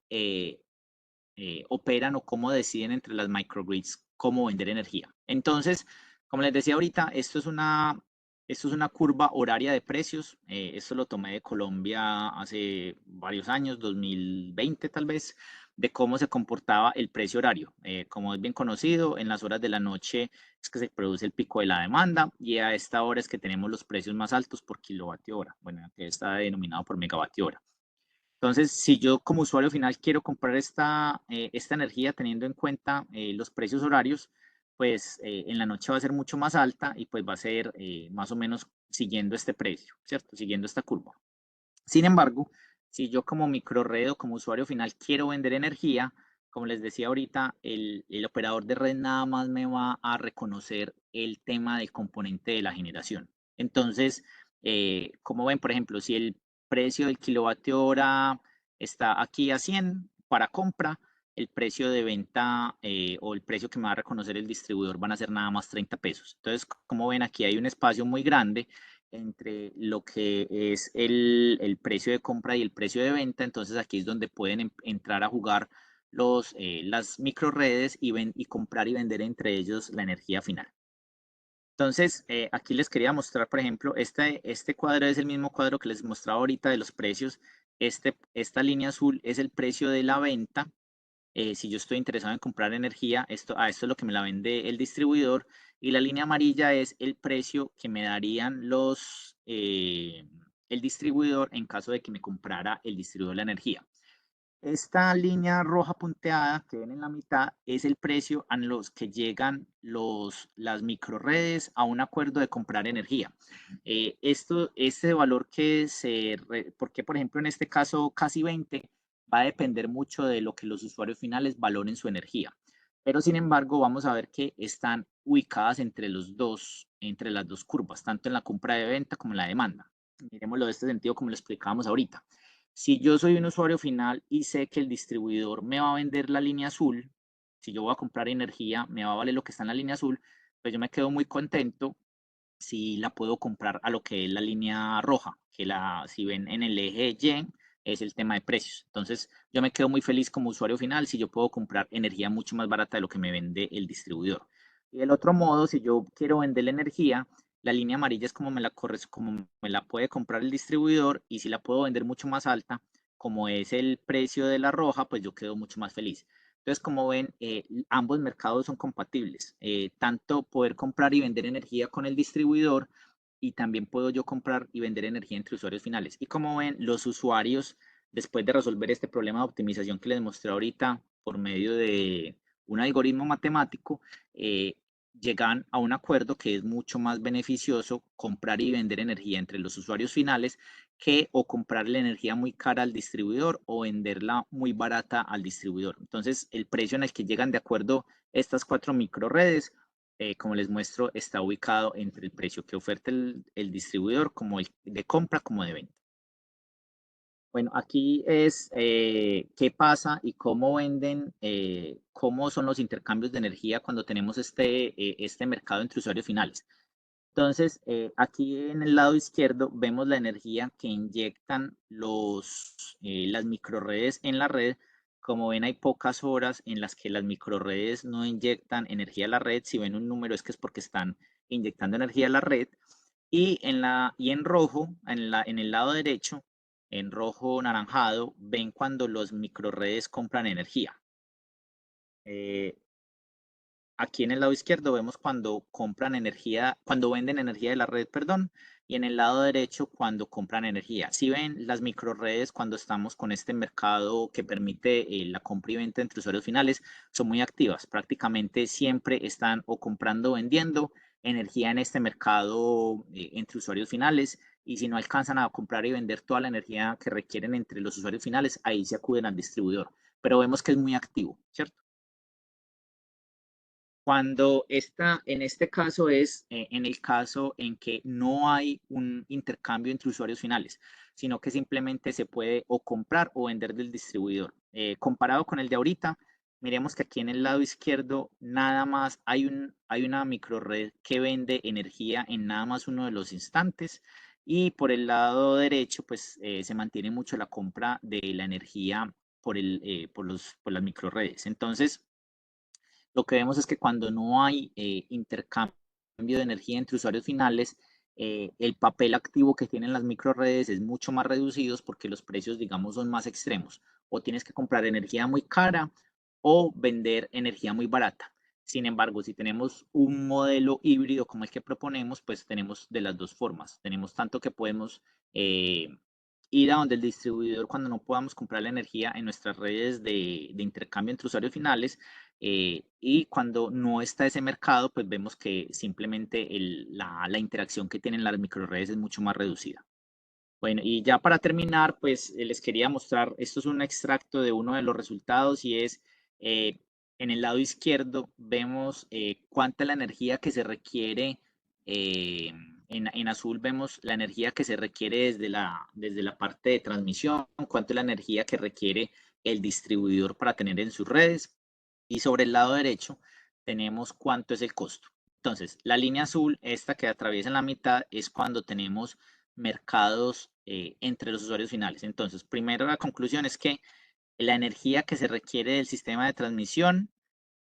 operan o cómo deciden entre las microgrids cómo vender energía. Entonces, como les decía ahorita, esto es una curva horaria de precios. Esto lo tomé de Colombia hace varios años, 2020 tal vez, de cómo se comportaba el precio horario. Como es bien conocido, en las horas de la noche es que se produce el pico de la demanda y a esta hora es que tenemos los precios más altos por kilovatio hora. Bueno, que está denominado por megavatio hora. Entonces, si yo como usuario final quiero comprar esta energía teniendo en cuenta los precios horarios, pues en la noche va a ser mucho más alta y pues va a ser más o menos siguiendo este precio, ¿cierto? Siguiendo esta curva. Sin embargo, si yo como microred o como usuario final quiero vender energía, como les decía ahorita, el operador de red nada más me va a reconocer el tema del componente de la generación. Entonces, como ven, por ejemplo, si el precio del kilovatio hora está aquí a 100 para compra, el precio de venta o el precio que me va a reconocer el distribuidor van a ser nada más 30 pesos. Entonces, como ven, aquí hay un espacio muy grande entre lo que es el precio de compra y el precio de venta. Entonces, aquí es donde pueden entrar a jugar las microredes y comprar y vender entre ellos la energía final. Entonces, aquí les quería mostrar, por ejemplo, este cuadro es el mismo cuadro que les mostraba ahorita de los precios. Esta línea azul es el precio de la venta. Si yo estoy interesado en comprar energía, esto es lo que me la vende el distribuidor. Y la línea amarilla es el precio que me darían el distribuidor en caso de que me comprara el distribuidor la energía. Esta línea roja punteada que ven en la mitad es el precio a los que llegan las microredes a un acuerdo de comprar energía. Este valor porque por ejemplo en este caso casi 20, va a depender mucho de lo que los usuarios finales valoren su energía. Pero sin embargo vamos a ver que están ubicadas entre las dos curvas, tanto en la compra de venta como en la demanda. Miremoslo de este sentido como lo explicábamos ahorita. Si yo soy un usuario final y sé que el distribuidor me va a vender la línea azul, si yo voy a comprar energía, me va a valer lo que está en la línea azul, pues yo me quedo muy contento si la puedo comprar a lo que es la línea roja, si ven en el eje Y, es el tema de precios. Entonces, yo me quedo muy feliz como usuario final si yo puedo comprar energía mucho más barata de lo que me vende el distribuidor. Y el otro modo, si yo quiero vender la energía, la línea amarilla es como me la puede comprar el distribuidor y si la puedo vender mucho más alta, como es el precio de la roja, pues yo quedo mucho más feliz. Entonces, como ven, ambos mercados son compatibles. Tanto poder comprar y vender energía con el distribuidor y también puedo yo comprar y vender energía entre usuarios finales. Y como ven, los usuarios, después de resolver este problema de optimización que les mostré ahorita por medio de un algoritmo matemático, llegan a un acuerdo que es mucho más beneficioso comprar y vender energía entre los usuarios finales que o comprar la energía muy cara al distribuidor o venderla muy barata al distribuidor. Entonces, el precio en el que llegan de acuerdo estas cuatro microredes, como les muestro, está ubicado entre el precio que oferta el distribuidor como el de compra como de venta. Bueno, aquí es qué pasa y cómo venden, cómo son los intercambios de energía cuando tenemos este mercado entre usuarios finales. Entonces, aquí en el lado izquierdo vemos la energía que inyectan las microredes en la red. Como ven, hay pocas horas en las que las microredes no inyectan energía a la red. Si ven un número es que es porque están inyectando energía a la red. Y en rojo, en el lado derecho, en rojo naranjado, ven cuando los microredes compran energía. Eh, Aquí en el lado izquierdo vemos cuando compran energía, cuando venden energía de la red, perdón, y en el lado derecho cuando compran energía. Si ven las microredes cuando estamos con este mercado que permite la compra y venta entre usuarios finales, son muy activas. Prácticamente siempre están o comprando o vendiendo energía en este mercado entre usuarios finales. Y si no alcanzan a comprar y vender toda la energía que requieren entre los usuarios finales, ahí se acuden al distribuidor. Pero vemos que es muy activo, ¿cierto? Cuando en este caso es en el caso en que no hay un intercambio entre usuarios finales, sino que simplemente se puede o comprar o vender del distribuidor. Comparado con el de ahorita, miremos que aquí en el lado izquierdo nada más hay una microred que vende energía en nada más uno de los instantes y por el lado derecho pues se mantiene mucho la compra de la energía por las microredes. Entonces, lo que vemos es que cuando no hay intercambio de energía entre usuarios finales, el papel activo que tienen las microredes es mucho más reducido porque los precios, digamos, son más extremos. O tienes que comprar energía muy cara o vender energía muy barata. Sin embargo, si tenemos un modelo híbrido como el que proponemos, pues tenemos de las dos formas. Tenemos tanto que podemos ir a donde el distribuidor cuando no podamos comprar la energía en nuestras redes de intercambio entre usuarios finales, y cuando no está ese mercado, pues vemos que simplemente la interacción que tienen las microredes es mucho más reducida. Bueno, y ya para terminar, pues les quería mostrar, esto es un extracto de uno de los resultados y es, eh, en el lado izquierdo vemos cuánta es la energía que se requiere, eh, en azul vemos la energía que se requiere desde la parte de transmisión, cuánto es la energía que requiere el distribuidor para tener en sus redes, y sobre el lado derecho tenemos cuánto es el costo. Entonces, la línea azul, esta que atraviesa en la mitad, es cuando tenemos mercados entre los usuarios finales. Entonces, primero la conclusión es que la energía que se requiere del sistema de transmisión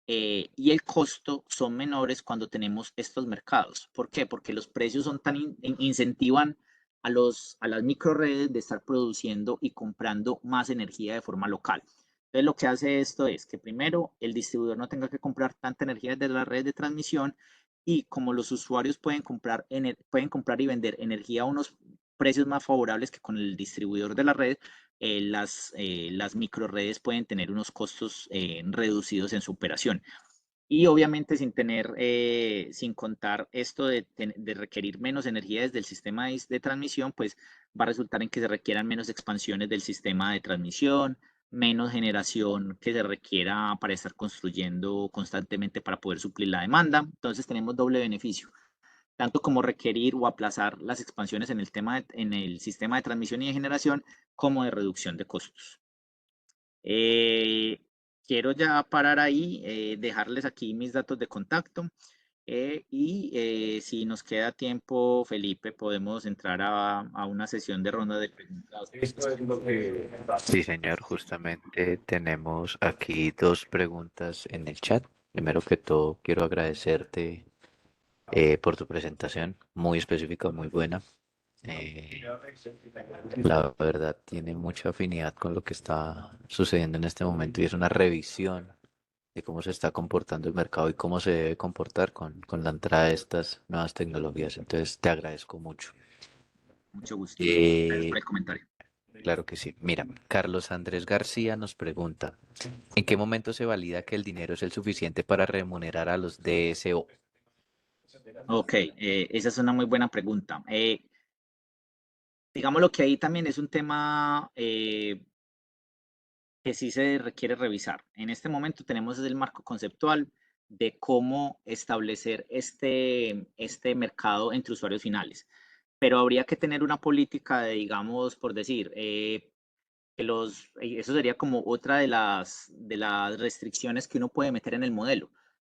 y el costo son menores cuando tenemos estos mercados. ¿Por qué? Porque los precios son incentivan a las microredes de estar produciendo y comprando más energía de forma local. Entonces, lo que hace esto es que primero el distribuidor no tenga que comprar tanta energía desde las redes de transmisión, y como los usuarios pueden comprar y vender energía a unos precios más favorables que con el distribuidor de la red, las microredes pueden tener unos costos reducidos en su operación. Y obviamente sin contar esto de requerir menos energía desde el sistema de transmisión, pues va a resultar en que se requieran menos expansiones del sistema de transmisión, menos generación que se requiera para estar construyendo constantemente para poder suplir la demanda. Entonces tenemos doble beneficio, tanto como requerir o aplazar las expansiones en el sistema de transmisión y de generación, como de reducción de costos. Eh, Quiero ya parar ahí, dejarles aquí mis datos de contacto, y si nos queda tiempo, Felipe, podemos entrar a una sesión de ronda de preguntas. Sí, señor, justamente tenemos aquí dos preguntas en el chat. Primero que todo, quiero agradecerte por tu presentación, muy específica, muy buena. Eh, la verdad tiene mucha afinidad con lo que está sucediendo en este momento y es una revisión de cómo se está comportando el mercado y cómo se debe comportar con la entrada de estas nuevas tecnologías. Entonces, te agradezco mucho. Mucho gusto. Gracias por Eh, el comentario. claro que sí. Mira, Carlos Andrés García nos pregunta, ¿en qué momento se valida que el dinero es el suficiente para remunerar a los DSO? Ok, esa es una muy buena pregunta. Digamos lo que ahí también es un tema que sí se requiere revisar. En este momento tenemos el marco conceptual de cómo establecer este mercado entre usuarios finales, pero habría que tener una política de, digamos, por decir, eso sería como otra de las restricciones que uno puede meter en el modelo,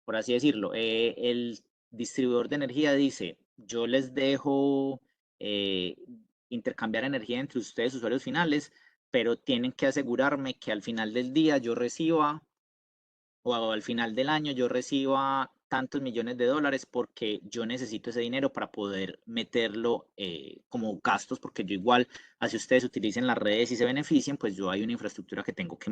por así decirlo. El distribuidor de energía dice, yo les dejo eh, intercambiar energía entre ustedes, usuarios finales, pero tienen que asegurarme que al final del día yo reciba, o al final del año yo reciba tantos millones de dólares, porque yo necesito ese dinero para poder meterlo como gastos, porque yo igual, así ustedes utilicen las redes y se beneficien, pues yo hay una infraestructura que tengo que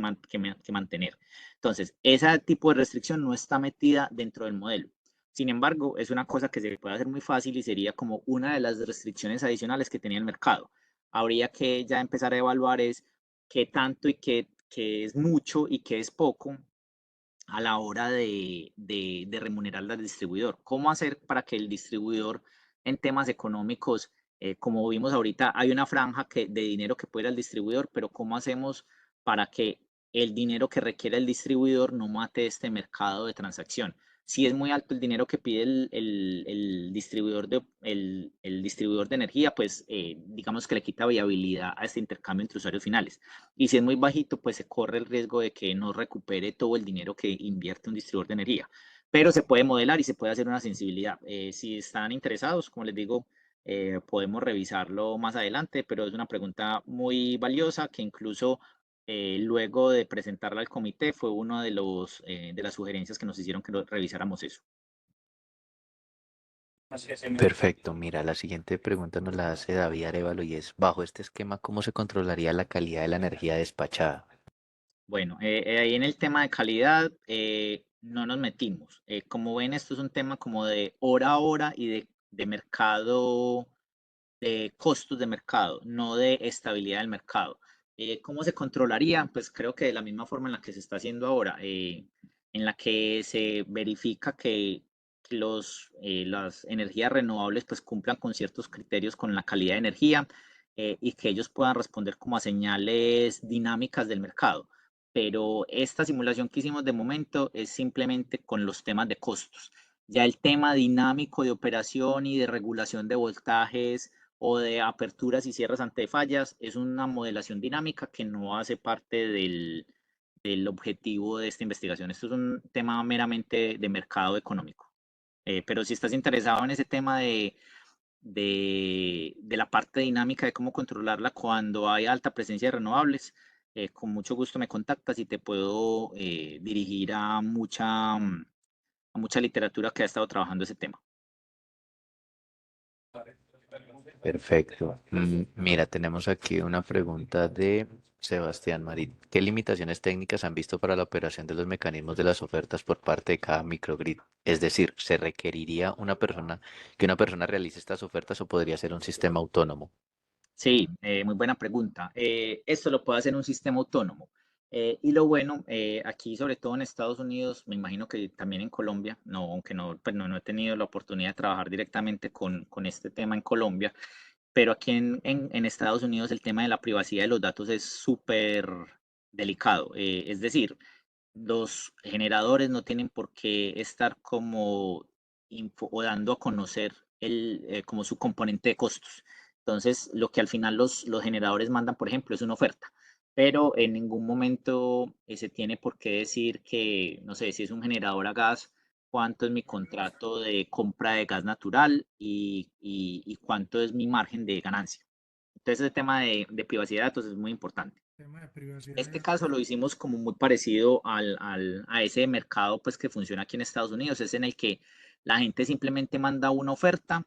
mantener. Entonces, ese tipo de restricción no está metida dentro del modelo. Sin embargo, es una cosa que se puede hacer muy fácil y sería como una de las restricciones adicionales que tenía el mercado. Habría que ya empezar a evaluar es qué tanto y qué es mucho y qué es poco a la hora de remunerar al distribuidor. ¿Cómo hacer para que el distribuidor en temas económicos, como vimos ahorita, hay una franja de dinero que puede ir al distribuidor, pero cómo hacemos para que el dinero que requiere el distribuidor no mate este mercado de transacción? Si es muy alto el dinero que pide el distribuidor de energía, pues digamos que le quita viabilidad a este intercambio entre usuarios finales. Y si es muy bajito, pues se corre el riesgo de que no recupere todo el dinero que invierte un distribuidor de energía. Pero se puede modelar y se puede hacer una sensibilidad. Si están interesados, como les digo, podemos revisarlo más adelante, pero es una pregunta muy valiosa que incluso luego de presentarla al comité fue uno de las sugerencias que nos hicieron que revisáramos eso. Perfecto, mira, la siguiente pregunta nos la hace David Arevalo y es, bajo este esquema, ¿cómo se controlaría la calidad de la energía despachada? Bueno, ahí en el tema de calidad no nos metimos. Como ven, esto es un tema como de hora a hora y de mercado, de costos de mercado, no de estabilidad del mercado. ¿Cómo se controlaría? Pues creo que de la misma forma en la que se está haciendo ahora, en la que se verifica que las energías renovables pues cumplan con ciertos criterios con la calidad de energía y que ellos puedan responder como a señales dinámicas del mercado. Pero esta simulación que hicimos de momento es simplemente con los temas de costos. Ya el tema dinámico de operación y de regulación de voltajes o de aperturas y cierres ante fallas es una modelación dinámica que no hace parte del objetivo de esta investigación. Esto es un tema meramente de mercado económico. Pero si estás interesado en ese tema de la parte dinámica de cómo controlarla cuando hay alta presencia de renovables, con mucho gusto me contactas y te puedo dirigir a mucha literatura que ha estado trabajando ese tema. Perfecto. Mira, tenemos aquí una pregunta de Sebastián Marín. ¿Qué limitaciones técnicas han visto para la operación de los mecanismos de las ofertas por parte de cada microgrid? Es decir, ¿se requeriría que una persona realice estas ofertas o podría ser un sistema autónomo? Sí, muy buena pregunta. Esto lo puede hacer un sistema autónomo. Y lo bueno, aquí sobre todo en Estados Unidos, me imagino que también en Colombia, no, aunque no, pues no he tenido la oportunidad de trabajar directamente con este tema en Colombia, pero aquí en Estados Unidos el tema de la privacidad de los datos es súper delicado. Es decir, los generadores no tienen por qué estar como o dando a conocer como su componente de costos. Entonces, lo que al final los generadores mandan, por ejemplo, es una oferta, pero en ningún momento se tiene por qué decir que, no sé, si es un generador a gas, cuánto es mi contrato de compra de gas natural y cuánto es mi margen de ganancia. Entonces, ese tema de privacidad de datos es muy importante. Tema de privacidad de Este datos. caso lo hicimos como muy parecido a ese mercado pues que funciona aquí en Estados Unidos, es en el que la gente simplemente manda una oferta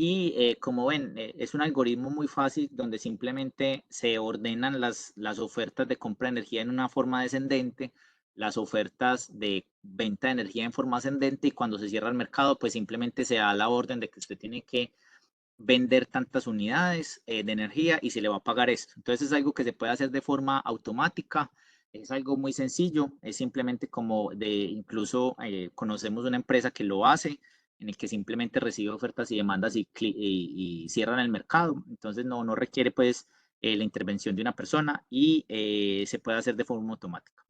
y como ven, es un algoritmo muy fácil donde simplemente se ordenan las ofertas de compra de energía en una forma descendente, las ofertas de venta de energía en forma ascendente y cuando se cierra el mercado pues simplemente se da la orden de que usted tiene que vender tantas unidades de energía y se le va a pagar esto. Entonces es algo que se puede hacer de forma automática, es algo muy sencillo, es simplemente como incluso conocemos una empresa que lo hace, en el que simplemente recibe ofertas y demandas y cierran el mercado. Entonces no requiere pues la intervención de una persona y se puede hacer de forma automática.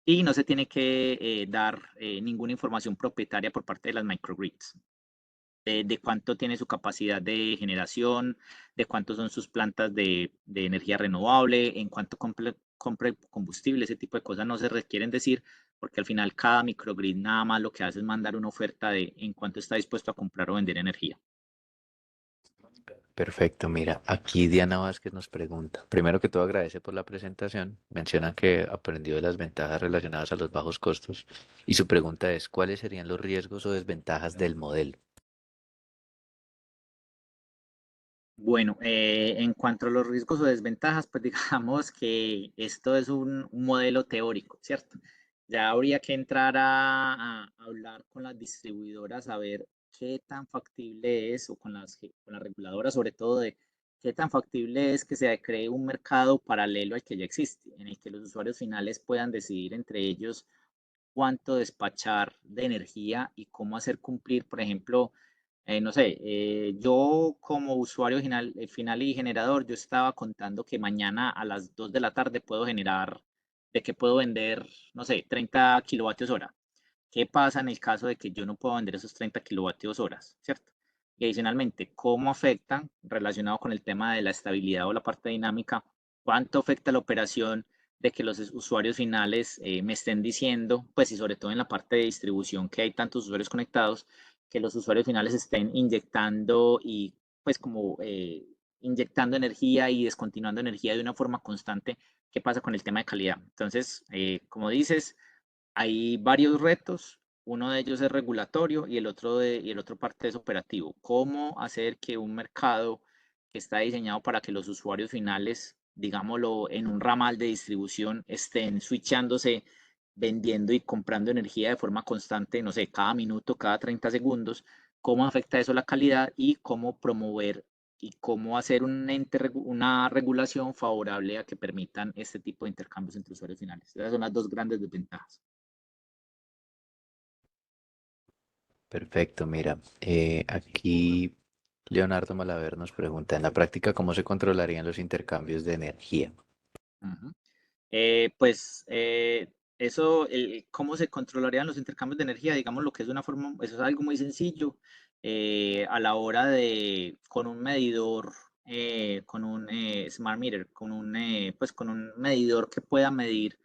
Y no se tiene que dar ninguna información propietaria por parte de las microgrids de cuánto tiene su capacidad de generación, de cuánto son sus plantas de energía renovable, en cuánto compra el combustible, ese tipo de cosas no se requieren decir, porque al final cada microgrid nada más lo que hace es mandar una oferta de en cuánto está dispuesto a comprar o vender energía. Perfecto, mira, aquí Diana Vázquez nos pregunta, primero que todo agradece por la presentación, menciona que aprendió de las ventajas relacionadas a los bajos costos y su pregunta es, ¿cuáles serían los riesgos o desventajas del modelo? Bueno, en cuanto a los riesgos o desventajas, pues digamos que esto es un modelo teórico, ¿cierto? Ya habría que entrar a hablar con las distribuidoras a ver qué tan factible es, o con las reguladoras sobre todo, de qué tan factible es que se cree un mercado paralelo al que ya existe, en el que los usuarios finales puedan decidir entre ellos cuánto despachar de energía y cómo hacer cumplir, por ejemplo, no sé, yo como usuario final y generador, yo estaba contando que mañana a las 2 de la tarde puedo generar, de que puedo vender, no sé, 30 kilovatios hora. ¿Qué pasa en el caso de que yo no puedo vender esos 30 kilovatios horas, cierto? Y adicionalmente, ¿cómo afectan, relacionado con el tema de la estabilidad o la parte dinámica, cuánto afecta la operación de que los usuarios finales me estén diciendo, pues y sobre todo en la parte de distribución que hay tantos usuarios conectados, que los usuarios finales estén inyectando y pues como inyectando energía y descontinuando energía de una forma constante. ¿Qué pasa con el tema de calidad? Entonces, como dices, hay varios retos. Uno de ellos es regulatorio y y el otro parte es operativo. ¿Cómo hacer que un mercado que está diseñado para que los usuarios finales, digámoslo, en un ramal de distribución, estén switchándose, vendiendo y comprando energía de forma constante, no sé, cada minuto, cada 30 segundos? ¿Cómo afecta eso la calidad y cómo promover y cómo hacer una regulación favorable a que permitan este tipo de intercambios entre usuarios finales? Esas son las dos grandes desventajas. Perfecto, mira, aquí Leonardo Malaver nos pregunta, en la práctica, ¿cómo se controlarían los intercambios de energía? Ujú. Pues eso, cómo se controlarían los intercambios de energía, digamos lo que es una forma, eso es algo muy sencillo, a la hora de, con un medidor, con un smart meter, pues con un medidor que pueda medir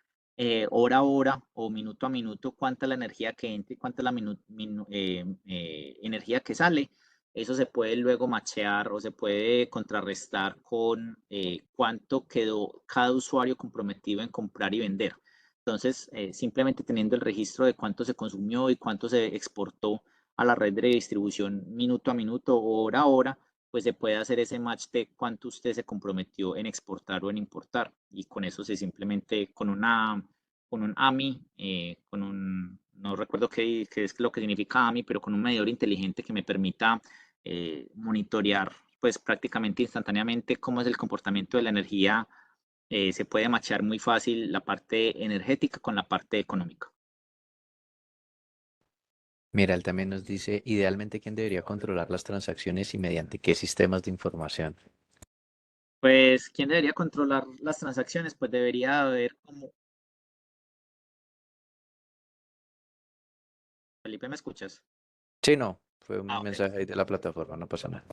hora a hora o minuto a minuto cuánta es la energía que entra y cuánta es la energía que sale. Eso se puede luego machear o se puede contrarrestar con cuánto quedó cada usuario comprometido en comprar y vender. Entonces, simplemente teniendo el registro de cuánto se consumió y cuánto se exportó a la red de distribución minuto a minuto o hora a hora, pues se puede hacer ese match de cuánto usted se comprometió en exportar o en importar. Y con eso se simplemente, con un AMI, no recuerdo qué es lo que significa AMI, pero con un medidor inteligente que me permita monitorear pues prácticamente instantáneamente cómo es el comportamiento de la energía, se puede machar muy fácil la parte energética con la parte económica. Mira, él también nos dice, idealmente, ¿quién debería controlar las transacciones y mediante qué sistemas de información? Pues, ¿quién debería controlar las transacciones? Pues debería haber como... Felipe, ¿me escuchas? Sí, no, fue un Ah, ok. mensaje ahí de la plataforma, no pasa nada.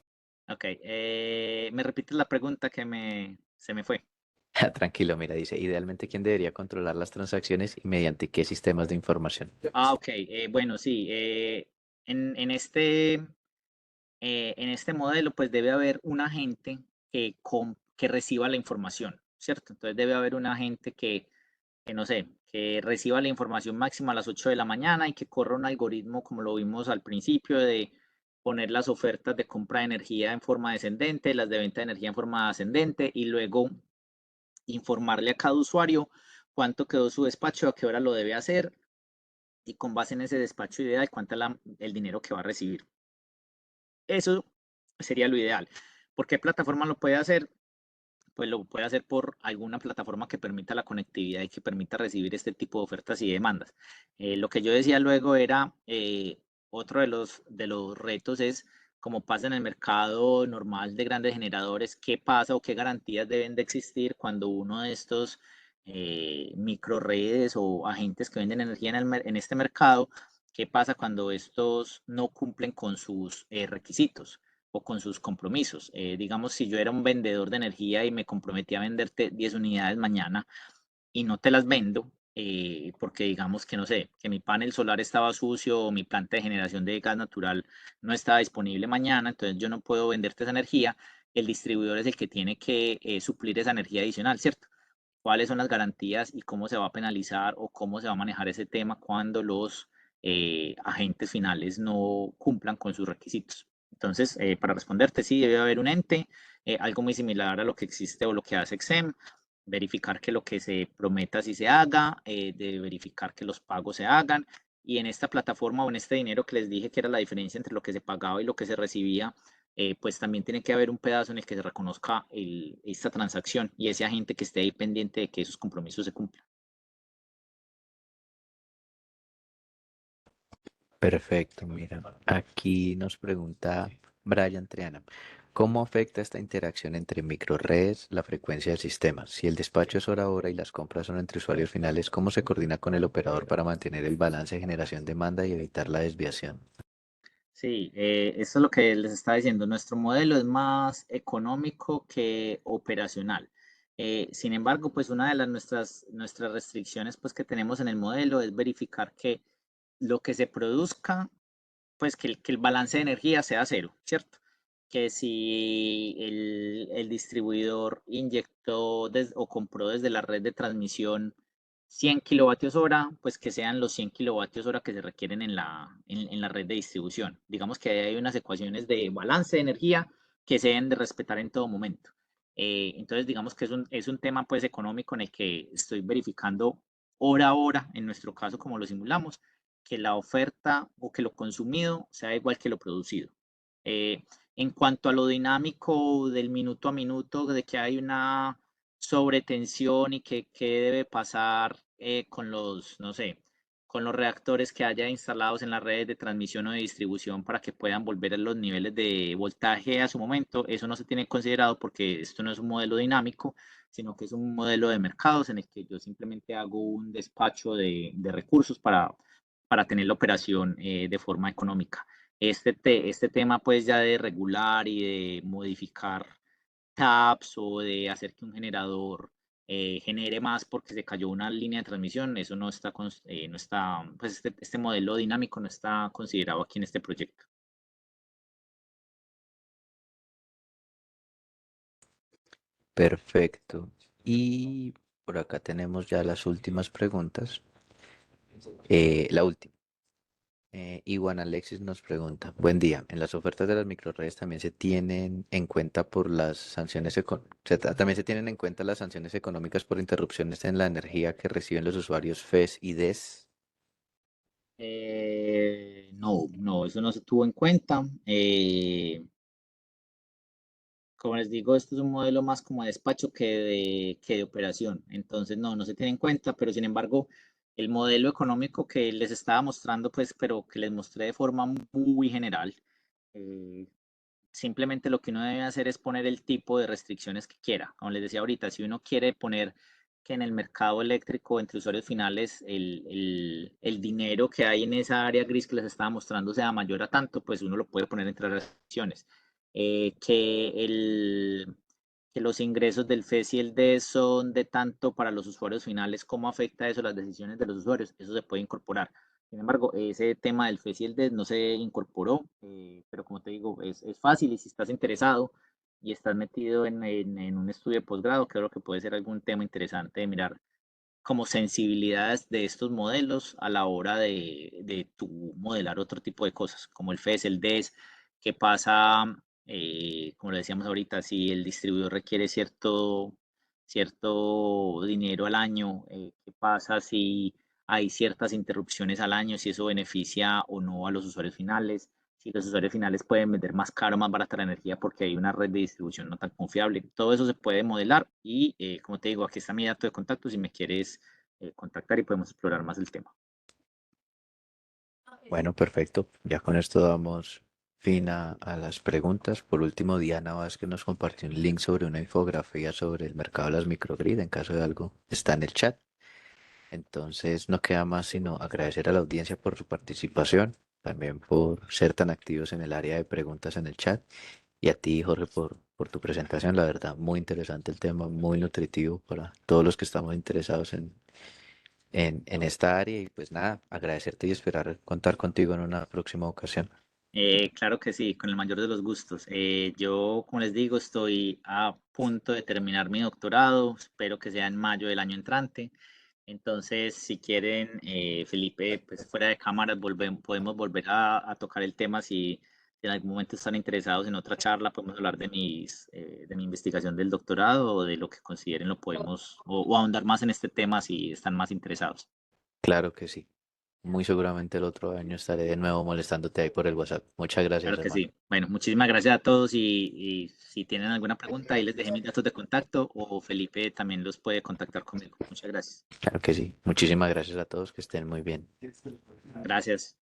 Ok, me repites la pregunta que se me fue. Tranquilo, mira, dice, idealmente, ¿quién debería controlar las transacciones y mediante qué sistemas de información? Ah, ok, bueno, sí, en en este modelo, pues debe haber un agente que reciba la información, ¿cierto? Entonces debe haber un agente que no sé, que reciba la información máxima a las 8 de la mañana y que corra un algoritmo, como lo vimos al principio, de poner las ofertas de compra de energía en forma descendente, las de venta de energía en forma ascendente y luego informarle a cada usuario cuánto quedó su despacho, a qué hora lo debe hacer y con base en ese despacho ideal, cuánto es el dinero que va a recibir. Eso sería lo ideal. ¿Por qué plataforma lo puede hacer? Pues lo puede hacer por alguna plataforma que permita la conectividad y que permita recibir este tipo de ofertas y demandas. Lo que yo decía luego era, otro de los retos es, como pasa en el mercado normal de grandes generadores, qué pasa o qué garantías deben de existir cuando uno de estos micro redes o agentes que venden energía en este mercado, qué pasa cuando estos no cumplen con sus requisitos o con sus compromisos. Digamos, si yo era un vendedor de energía y me comprometí a venderte 10 unidades mañana y no te las vendo, porque digamos que no sé, que mi panel solar estaba sucio o mi planta de generación de gas natural no estaba disponible mañana, entonces yo no puedo venderte esa energía, el distribuidor es el que tiene que suplir esa energía adicional, ¿cierto? ¿Cuáles son las garantías y cómo se va a penalizar o cómo se va a manejar ese tema cuando los agentes finales no cumplan con sus requisitos? Entonces, para responderte, sí, debe haber un ente, algo muy similar a lo que existe o lo que hace Exem, verificar que lo que se prometa sí se haga, de verificar que los pagos se hagan, y en esta plataforma o en este dinero que les dije que era la diferencia entre lo que se pagaba y lo que se recibía, pues también tiene que haber un pedazo en el que se reconozca esta transacción y ese agente que esté ahí pendiente de que esos compromisos se cumplan. Perfecto, mira, aquí nos pregunta Brian Triana, ¿cómo afecta esta interacción entre microredes la frecuencia del sistema? Si el despacho es hora a hora y las compras son entre usuarios finales, ¿cómo se coordina con el operador para mantener el balance de generación-demanda y evitar la desviación? Sí, esto es lo que les estaba diciendo. Nuestro modelo es más económico que operacional. Sin embargo, pues una de nuestras restricciones pues, que tenemos en el modelo es verificar que lo que se produzca, pues que el balance de energía sea cero, ¿cierto? que si el distribuidor inyectó o compró desde la red de transmisión 100 kilovatios hora, pues que sean los 100 kilovatios hora que se requieren en la red de distribución. Digamos que hay unas ecuaciones de balance de energía que se deben de respetar en todo momento. Entonces, digamos que es un tema pues económico en el que estoy verificando hora a hora, en nuestro caso como lo simulamos, que la oferta o que lo consumido sea igual que lo producido. Eh, en cuanto a lo dinámico del minuto a minuto, de que hay una sobretensión y que qué debe pasar con los, no sé, con los reactores que haya instalados en las redes de transmisión o de distribución para que puedan volver a los niveles de voltaje a su momento, eso no se tiene considerado porque esto no es un modelo dinámico, sino que es un modelo de mercados en el que yo simplemente hago un despacho de recursos para tener la operación de forma económica. Este tema pues ya de regular y de modificar taps o de hacer que un generador genere más porque se cayó una línea de transmisión, eso no está, no está pues este modelo dinámico no está considerado aquí en este proyecto. Perfecto. Y por acá tenemos ya las últimas preguntas. La última. Iguan Alexis nos pregunta, buen día, ¿en las ofertas de las microredes también se tienen en cuenta por las sanciones también se tienen en cuenta las sanciones económicas por interrupciones en la energía que reciben los usuarios FES y DES? No, eso no se tuvo en cuenta. Como les digo, esto es un modelo más como de despacho que de operación. Entonces, no se tiene en cuenta, pero sin embargo, el modelo económico que les estaba mostrando, pues, pero que les mostré de forma muy general, eh, simplemente lo que uno debe hacer es poner el tipo de restricciones que quiera. Como les decía ahorita, si uno quiere poner que en el mercado eléctrico entre usuarios finales el dinero que hay en esa área gris que les estaba mostrando sea mayor a tanto, pues uno lo puede poner entre las restricciones. Que los ingresos del FES y el DES son de tanto para los usuarios finales, ¿cómo afecta eso las decisiones de los usuarios? Eso se puede incorporar. Sin embargo, ese tema del FES y el DES no se incorporó, pero como te digo, es fácil y si estás interesado y estás metido en un estudio de posgrado, creo que puede ser algún tema interesante de mirar como sensibilidades de estos modelos a la hora de tu modelar otro tipo de cosas, como el FES, el DES, qué pasa, como le decíamos ahorita, si el distribuidor requiere cierto dinero al año, qué pasa si hay ciertas interrupciones al año, si eso beneficia o no a los usuarios finales, si los usuarios finales pueden vender más caro, más barata la energía porque hay una red de distribución no tan confiable. Todo eso se puede modelar y, como te digo, aquí está mi dato de contacto si me quieres contactar y podemos explorar más el tema. Bueno, perfecto. Ya con esto damos fin a las preguntas. Por último, Diana Vázquez nos compartió un link sobre una infografía sobre el mercado de las microgrid. En caso de algo, está en el chat. Entonces, no queda más sino agradecer a la audiencia por su participación, también por ser tan activos en el área de preguntas en el chat. Y a ti, Jorge, por tu presentación. La verdad, muy interesante el tema, muy nutritivo para todos los que estamos interesados en esta área. Y pues nada, agradecerte y esperar contar contigo en una próxima ocasión. Claro que sí, con el mayor de los gustos. Yo, como les digo, estoy a punto de terminar mi doctorado, espero que sea en mayo del año entrante. Entonces, si quieren, Felipe, pues fuera de cámaras podemos volver a tocar el tema. Si en algún momento están interesados en otra charla, podemos hablar de mi investigación del doctorado o de lo que consideren lo podemos, o ahondar más en este tema si están más interesados. Claro que sí. Muy seguramente el otro año estaré de nuevo molestándote ahí por el WhatsApp. Muchas gracias, Claro que hermano. sí. Bueno, muchísimas gracias a todos y si tienen alguna pregunta, ahí les dejé mis datos de contacto o Felipe también los puede contactar conmigo. Muchas gracias. Claro que sí. Muchísimas gracias a todos, que estén muy bien. Gracias.